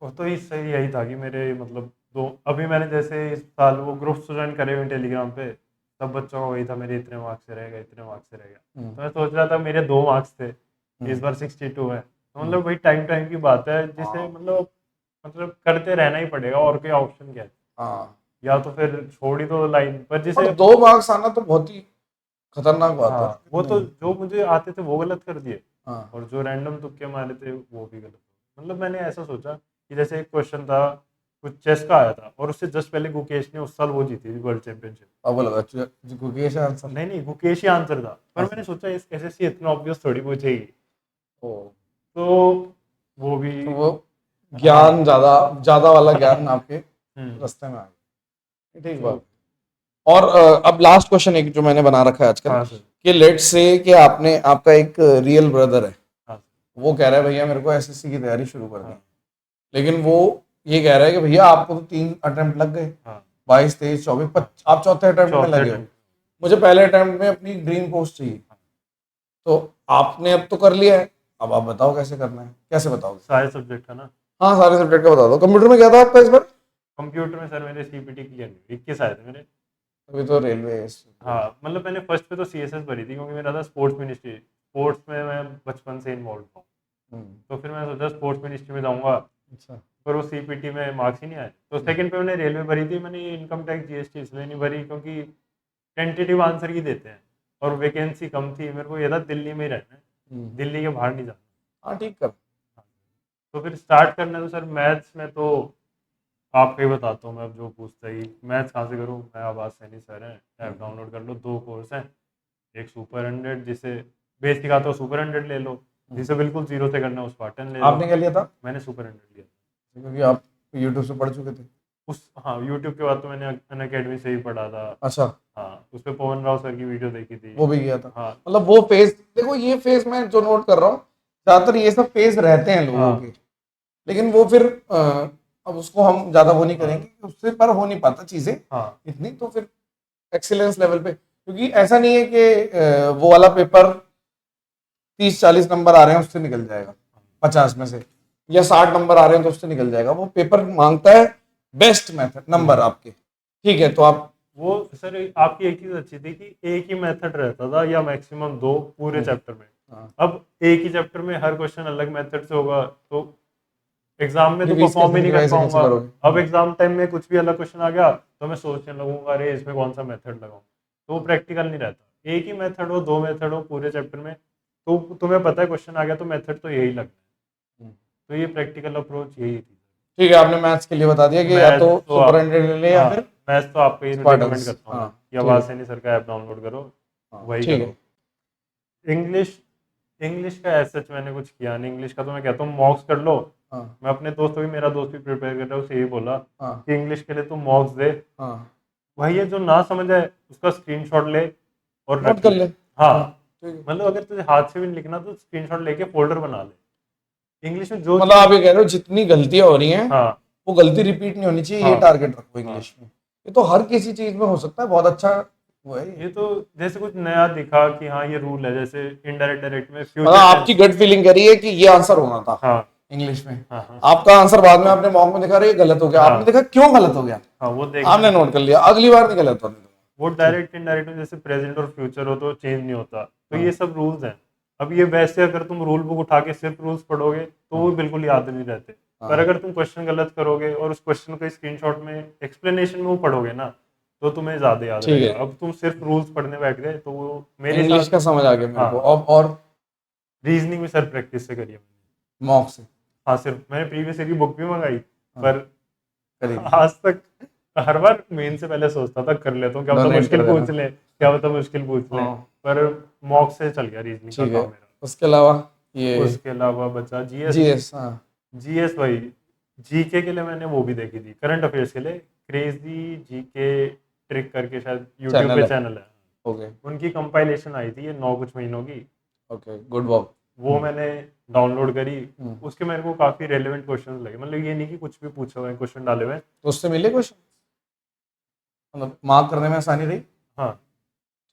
Speaker 2: वो तो इससे यही था कि मेरे मतलब दो, अभी मैंने जैसे इस साल वो ग्रुप्स ज्वाइन करे हुए टेलीग्राम पे, सब बच्चों का वही था, मेरे इतने मार्क्स से रहेगा, इतने मार्क्स से रहेगा।
Speaker 1: हम्म,
Speaker 2: तो मैं सोच रहा था मेरे 2 मार्क्स थे, इस
Speaker 1: हम्म,
Speaker 2: बार 62 है, तो
Speaker 1: हम्म,
Speaker 2: मतलब वही टाइम टाइम की बात है, जिसे
Speaker 1: हाँ,
Speaker 2: मतलब करते रहना ही पड़ेगा, और कोई ऑप्शन क्या है।
Speaker 1: हाँ,
Speaker 2: या तो फिर छोड़ ही दो लाइन पर,
Speaker 1: और
Speaker 2: जिसे
Speaker 1: 2 मार्क्स आना तो बहुत ही खतरनाक बात है,
Speaker 2: हाँ, वो तो
Speaker 1: नहीं?
Speaker 2: जो मुझे आते थे वो गलत कर दिए,
Speaker 1: हाँ,
Speaker 2: और जो रैंडम तुक्के मारे थे वो भी गलत। मतलब मैंने ऐसा सोचा कि जैसे एक क्वेश्चन था, कुछ चेस का आया था, और उससे जस्ट पहले गुकेश ने उस साल वो जीती थी वर्ल्ड चैंपियनशिप।
Speaker 1: अब लगा क्योंकि ऐसा आंसर।
Speaker 2: नहीं नहीं, गुकेश ही आंसर था, पर मैंने
Speaker 1: अच्छा,
Speaker 2: सोचा इस SSC इतना ऑब्वियस थोड़ी पूछेगी,
Speaker 1: ओ,
Speaker 2: तो वो भी।
Speaker 1: तो वो
Speaker 2: हाँ
Speaker 1: ज्ञान ज्यादा, ज्यादा वाला ज्ञान आपके
Speaker 2: हम्म।
Speaker 1: रास्ते में आ गया, ठीक
Speaker 2: तो
Speaker 1: बात। और अब लास्ट क्वेश्चन एक जो मैंने बना रखा है आजकल,
Speaker 2: हाँ सर।
Speaker 1: कि लेट्स से कि आपने, आपका एक रियल ब्रदर है,
Speaker 2: हाँ
Speaker 1: वो कह रहा है भैया मेरे को एसएससी की तैयारी शुरू करनी है,
Speaker 2: हाँ
Speaker 1: लेकिन वो ये कह रहा है कि भैया आपको तो 3 अटेम्प्ट लग गए,
Speaker 2: हाँ
Speaker 1: 22, 23, 24,
Speaker 2: हाँ,
Speaker 1: आप चौथे अटेम्प्ट में
Speaker 2: चौथे
Speaker 1: लगे हो,
Speaker 2: अटेम्प्ट।
Speaker 1: मुझे पहले अटेम्प्ट में अपनी ड्रीम पोस्ट चाहिए, तो आपने अब तो कर लिया है, अब आप बताओ कैसे करना है, कैसे बताओगे?
Speaker 2: सारे सब्जेक्ट का ना।
Speaker 1: हाँ सारे सब्जेक्ट का बता दो। कंप्यूटर में क्या था आपका इस बार?
Speaker 2: कंप्यूटर में सर मेरे CPT क्लियर नहीं, 21 आए थे मेरे।
Speaker 1: अभी तो रेलवे।
Speaker 2: हाँ मतलब मैंने फर्स्ट पे तो CSS भरी थी, क्योंकि मेरा था स्पोर्ट्स मिनिस्ट्री, स्पोर्ट्स में मैं बचपन से इन्वॉल्व था, तो फिर मैं सोचा स्पोर्ट्स मिनिस्ट्री में जाऊंगा,
Speaker 1: अच्छा,
Speaker 2: पर वो CPT में मार्क्स ही नहीं आए, तो सेकंड पे मैंने रेलवे भरी थी। मैंने इनकम टैक्स GST इसलिए नहीं भरी क्योंकि टेंटेटिव आंसर ही देते हैं, और वैकेंसी कम थी, मेरे को ये था दिल्ली में ही रहना है, दिल्ली के बाहर नहीं जाना।
Speaker 1: हाँ ठीक कर।
Speaker 2: तो फिर स्टार्ट करना है, तो सर मैथ्स में तो आपको ही बताता हूँ मैं, अब जो पूछता ही मैथ्स कहाँ से करूँ, मैं आवाज़ सैनी सर हैं, ऐप डाउनलोड कर लो, 2 कोर्स हैं, एक सुपर 100 जिसे बेसिक आता हो सुपर 100 ले लो, जिसे बिल्कुल जीरो से करना है उस पार्टन ले लो।
Speaker 1: आपने क्या लिया था?
Speaker 2: मैंने सुपर 100 लिया।
Speaker 1: क्योंकि आप यूट्यूब से पढ़ चुके थे।
Speaker 2: उस हाँ, यूट्यूब के बाद तो मैंने अनअकैडमी से ही पढ़ा था।
Speaker 1: अच्छा,
Speaker 2: हाँ, उस पर पवन राव सर की वीडियो देखी थी।
Speaker 1: वो भी किया था।
Speaker 2: हाँ
Speaker 1: मतलब वो फेज, देखो ये फेज मैं जो नोट कर रहा हूँ, ज्यादातर ये सब फेज रहते हैं लोगों
Speaker 2: हाँ
Speaker 1: के, लेकिन वो फिर अब उसको हम ज्यादा वो नहीं
Speaker 2: हाँ
Speaker 1: करेंगे, उससे पर हो नहीं पाता चीजें
Speaker 2: हाँ
Speaker 1: इतनी, तो फिर एक्सीलेंस लेवल पे, क्योंकि ऐसा नहीं है कि वो वाला पेपर 30-40 नंबर आ रहे हैं उससे निकल जाएगा, 50 में से, या 60 नंबर आ रहे हैं तो उससे निकल जाएगा, वो पेपर मांगता है बेस्ट मेथड नंबर आपके, ठीक है, तो आप
Speaker 2: वो सर आपकी एक चीज अच्छी थी कि एक ही मेथड रहता था, या मैक्सिमम 2 पूरे चैप्टर में।
Speaker 1: हाँ,
Speaker 2: अब एक ही चैप्टर में हर क्वेश्चन अलग मेथड से होगा, तो एग्जाम में तो
Speaker 1: रिवीज किस
Speaker 2: परफॉर्म ही
Speaker 1: दिन की
Speaker 2: नहीं कर
Speaker 1: वजह से कैसे
Speaker 2: पाऊंगा।
Speaker 1: करोगे?
Speaker 2: अब एग्जाम टाइम में कुछ भी अलग क्वेश्चन आ गया, तो मैं सोचने लगूंगा अरे इसमें कौन सा मेथड लगाऊं, तो वो प्रैक्टिकल नहीं रहता। एक ही मेथड हो, 2 मेथड हो पूरे चैप्टर में, तो तुम्हें पता है क्वेश्चन आ गया तो मेथड तो यही लगना है, तो ये प्रैक्टिकल अप्रोच यही थी।
Speaker 1: ठीक है, आपने मैथ्स के लिए बता दिया कि या
Speaker 2: मैथ
Speaker 1: तो
Speaker 2: तो
Speaker 1: सुपर
Speaker 2: आप,
Speaker 1: हंड्रेड ले ले या
Speaker 2: हाँ
Speaker 1: फिर
Speaker 2: मैथ तो आपको ही रिकमेंड
Speaker 1: स्पार्टन्स।
Speaker 2: करता हूँ
Speaker 1: हाँ
Speaker 2: मैं कि
Speaker 1: ठीक है,
Speaker 2: आवाज सैनी सर का ऐप डाउनलोड करो,
Speaker 1: हाँ
Speaker 2: वही
Speaker 1: ठीक
Speaker 2: करो।
Speaker 1: है।
Speaker 2: इंग्लिश, इंग्लिश का ऐसा सच मैंने कुछ किया नहीं, इंग्लिश का तो मैं कहता हूँ मॉक्स कर लो।
Speaker 1: हाँ
Speaker 2: मैं अपने दोस्तों भी, मेरा दोस्त भी प्रिपेयर कर रहा है, उसे यही बोला
Speaker 1: हाँ
Speaker 2: कि इंग्लिश के लिए तुम मॉक्स दे,
Speaker 1: हाँ,
Speaker 2: वही है जो ना समझ आए उसका स्क्रीनशॉट ले और
Speaker 1: नोट
Speaker 2: रख
Speaker 1: कर
Speaker 2: ले।
Speaker 1: ले।
Speaker 2: हाँ
Speaker 1: हाँ ठीक है।
Speaker 2: मतलब अगर तुझे हाथ से भी नहीं लिखना तो स्क्रीनशॉट लेके फोल्डर बना ले, इंग्लिश में जो
Speaker 1: मतलब
Speaker 2: चीज।
Speaker 1: आप ये कह रहे हो जितनी गलतियां हो रही हैं
Speaker 2: हाँ
Speaker 1: वो गलती रिपीट नहीं होनी चाहिए, ये
Speaker 2: हाँ
Speaker 1: टारगेट रखो
Speaker 2: हाँ,
Speaker 1: इंग्लिश में। ये तो हर किसी चीज में हो सकता है, बहुत अच्छा वो है ये।
Speaker 2: ये तो जैसे कुछ नया दिखा कि हाँ ये रूल है, जैसे इनडायरेक्ट डायरेक्ट में
Speaker 1: मतलब
Speaker 2: फ्यूचर
Speaker 1: आपकी
Speaker 2: टेंस।
Speaker 1: गट फीलिंग कह रही है कि ये आंसर होना था,
Speaker 2: हाँ
Speaker 1: इंग्लिश में।
Speaker 2: हाँ हाँ
Speaker 1: आपका आंसर बाद में आपने मॉक में देखा, अरे ये गलत हो गया,
Speaker 2: हाँ
Speaker 1: आपने देखा क्यों गलत हो गया,
Speaker 2: हाँ, वो देख
Speaker 1: आपने नोट कर लिया, अगली बार नहीं गलत होने दूंगा।
Speaker 2: वो डायरेक्ट इनडायरेक्ट में, जैसे प्रेजेंट और फ्यूचर हो तो चेंज नहीं होता, तो
Speaker 1: हाँ।
Speaker 2: ये सब रूल्स हैं। अब ये वैसे अगर तुम रूल बुक उठा के सिर्फ रूल्स पढ़ोगे तो वो बिल्कुल याद नहीं रहते। पर
Speaker 1: हाँ
Speaker 2: अगर तुम क्वेश्चन गलत करोगे और उस क्वेश्चन को स्क्रीनशॉट में एक्सप्लेनेशन में वो पढ़ोगे ना, तो तुम्हें ज्यादा याद
Speaker 1: ठीक
Speaker 2: रहेगा।
Speaker 1: है,
Speaker 2: अब तुम सिर्फ रूल्स पढ़ने बैठ गए तो वो मेरे
Speaker 1: इंग्लिश
Speaker 2: साथ।
Speaker 1: का समझ आ गया मेरे को।
Speaker 2: हाँ,
Speaker 1: अब और
Speaker 2: रीजनिंग में सर प्रैक्टिस से करिए मैंने।
Speaker 1: मॉक से
Speaker 2: हाँ, सिर्फ मैंने प्रीवियस ईयर की बुक भी मंगाई,
Speaker 1: हाँ,
Speaker 2: पर
Speaker 1: करेंगे,
Speaker 2: आज तक हर बार मेन से पहले सोचता था कर लेता हूँ, क्या पता
Speaker 1: डोनेट कर
Speaker 2: मुश्किल
Speaker 1: देना।
Speaker 2: पूछ ले, क्या पता मुश्किल पूछ ले।
Speaker 1: हाँ
Speaker 2: पर मॉक से चल गया रीजनिंग का
Speaker 1: ठीक है,
Speaker 2: काम मेरा।
Speaker 1: उसके अलावा ये
Speaker 2: उसके अलावा बचा जीएस।
Speaker 1: जीएस। हाँ
Speaker 2: जीएस भाई, जीके के लिए मैंने वो भी देखी थी, करंट अफेयर्स के लिए क्रेजी जीके ट्रिक करके, शायद यूट्यूब
Speaker 1: चैनल
Speaker 2: पे
Speaker 1: है,
Speaker 2: चैनल है।
Speaker 1: ओके
Speaker 2: उनकी कंपाइलेशन आई थी ये 9 कुछ महीनों की,
Speaker 1: ओके, गुड वर्क।
Speaker 2: वो मैंने डाउनलोड करी।
Speaker 1: हम्म,
Speaker 2: उसके मेरे को काफी रेलेवेंट क्वेश्चंस लगे, मतलब ये नहीं कि कुछ भी पूछे हुए क्वेश्चन डाले हुए हैं।
Speaker 1: तो उससे मिले क्वेश्चन, मतलब मार्क करने में आसानी रही।
Speaker 2: हाँ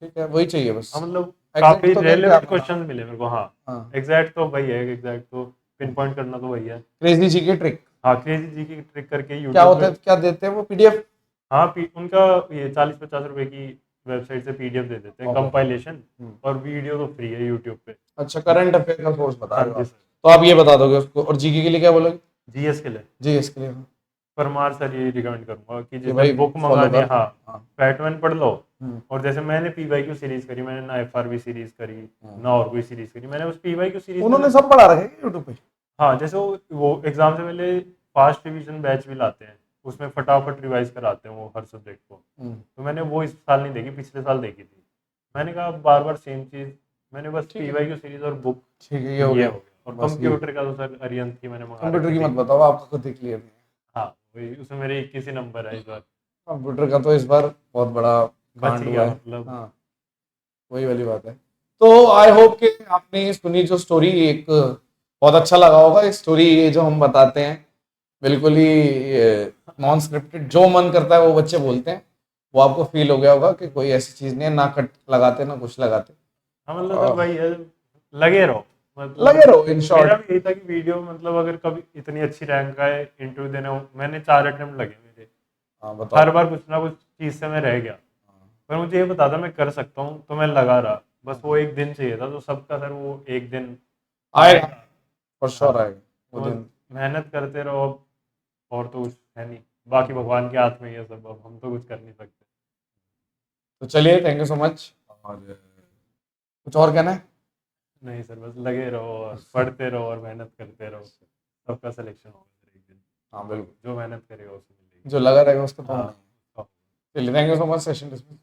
Speaker 1: ठीक है, वही चाहिए बस,
Speaker 2: हाँ, मतलब काफी
Speaker 1: एग्जैक्ट तो क्या क्या
Speaker 2: रेलेवेंट
Speaker 1: पता।
Speaker 2: क्वेश्चन मिले मेरे को। हाँ,
Speaker 1: हाँ,
Speaker 2: एग्जैक्ट तो वही है, एग्जैक्ट तो पिन पॉइंट करना तो वही है।
Speaker 1: क्रेजी जी की ट्रिक
Speaker 2: हाँ, क्रेजी जी की ट्रिक करके
Speaker 1: क्या
Speaker 2: यूट्यूब
Speaker 1: होता
Speaker 2: पे।
Speaker 1: है, क्या देते हैं वो पीडीएफ।
Speaker 2: हाँ, उनका ये 40-50 रुपए की वेबसाइट से पीडीएफ दे देते हैं
Speaker 1: ओके,
Speaker 2: कंपाइलेशन, और वीडियो तो फ्री है यूट्यूब पे।
Speaker 1: अच्छा, करंट अफेयर का सोर्स बता
Speaker 2: हाँ
Speaker 1: रहे हो
Speaker 2: जी
Speaker 1: आप,
Speaker 2: सर।
Speaker 1: तो आप ये बता दोगे उसको, और जीके के लिए क्या बोलोगे।
Speaker 2: जीएस के लिए
Speaker 1: जीएस के लिए
Speaker 2: परमार सर ये रिकमेंड करूंगा कि
Speaker 1: कि
Speaker 2: जब
Speaker 1: भाई
Speaker 2: बुक
Speaker 1: फॉलो
Speaker 2: मंगाने,
Speaker 1: कर।
Speaker 2: हाँ,
Speaker 1: हाँ
Speaker 2: पैटर्न पढ़ लो।
Speaker 1: हम्म,
Speaker 2: और जैसे मैंने पीवाईक्यू सीरीज करी, मैंने ना एफआरबी सीरीज करी,
Speaker 1: हाँ।
Speaker 2: ना और कोई सीरीज करी, मैंने उस पीवाईक्यू सीरीज में
Speaker 1: उन्होंने सब पढ़ा रखे यूट्यूब पे।
Speaker 2: हाँ, जैसे वो एग्जाम से पहले फास्ट रिवीजन बैच भी लाते हैं, उसमें फटाफट रिवाइज कराते हैं वो हर सब्जेक्ट को।
Speaker 1: हम्म,
Speaker 2: तो मैंने वो इस साल नहीं देखी, पिछले साल देखी थी। मैंने कहा बार बार सेम चीज, मैंने बस
Speaker 1: ठीक है,
Speaker 2: पीवाईक्यू सीरीज और बुक,
Speaker 1: ठीक है, ये
Speaker 2: ये
Speaker 1: हो
Speaker 2: हो
Speaker 1: गया।
Speaker 2: गया। और
Speaker 1: बस ये
Speaker 2: कंप्यूटर का तो सर अरियंत की मैंने मंगा
Speaker 1: कंप्यूटर
Speaker 2: रखी
Speaker 1: की
Speaker 2: थी।
Speaker 1: मत बताओ, आपका खुद ही क्लियर नहीं है।
Speaker 2: हाँ, वही उसमें मेरे 21 ही नंबर है इस बार।
Speaker 1: कंप्यूटर का तो इस बार बहुत बड़ा
Speaker 2: बच
Speaker 1: कांड
Speaker 2: ही
Speaker 1: हुआ
Speaker 2: गया
Speaker 1: है।
Speaker 2: मतलब।
Speaker 1: हाँ, वही वाली बात है। तो आई होप कि आपने सुनी जो स्टोरी, एक बहुत अच्छा लगा होगा। इस स्टोरी ये जो हम बताते हैं बिल्कुल ही नॉन स्क्रिप्टेड, जो मन करता है वो बच्चे बोलते हैं, वो आपको फील हो गया होगा कि कोई ऐसी चीज नहीं है, ना कट लगाते ना कुछ लगाते।
Speaker 2: हाँ, मतलब सर वही है, लगे रहो।
Speaker 1: लगे
Speaker 2: मतलब
Speaker 1: रहो इन
Speaker 2: मेरा
Speaker 1: शॉर्ट।
Speaker 2: भी यही था कि वीडियो, मतलब अगर कभी इतनी अच्छी रैंक आए, इंटरव्यू देने हो, मैंने 4 अटेम्प्ट लगे मेरे,
Speaker 1: हाँ
Speaker 2: हर
Speaker 1: बताओ।
Speaker 2: बार कुछ ना कुछ चीज से मैं रह गया। पर मुझे ये पता था मैं कर सकता हूँ, तो मैं लगा रहा। बस वो एक दिन चाहिए था, तो सबका सर वो एक दिन
Speaker 1: आएगा,
Speaker 2: आएगा।
Speaker 1: फॉर
Speaker 2: हाँ,
Speaker 1: श्योर आएगा वो
Speaker 2: तो बस
Speaker 1: दिन।
Speaker 2: मेहनत करते रहो अब, और तो कुछ है नहीं, बाकी भगवान के हाथ में ही है सब, अब हम तो कुछ कर नहीं सकते।
Speaker 1: तो चलिए, थैंक यू सो मच। और कुछ और कहना है।
Speaker 2: नहीं सर, बस लगे रहो और पढ़ते रहो और मेहनत करते रहो, सबका सिलेक्शन होगा सर एक दिन।
Speaker 1: हाँ बिल्कुल,
Speaker 2: जो मेहनत करेगा उसे मिलेगी।
Speaker 1: जो लगा रहेगा उसका तो होना ही है।
Speaker 2: हाँ।
Speaker 1: चलिए, thank you so much, session dismiss.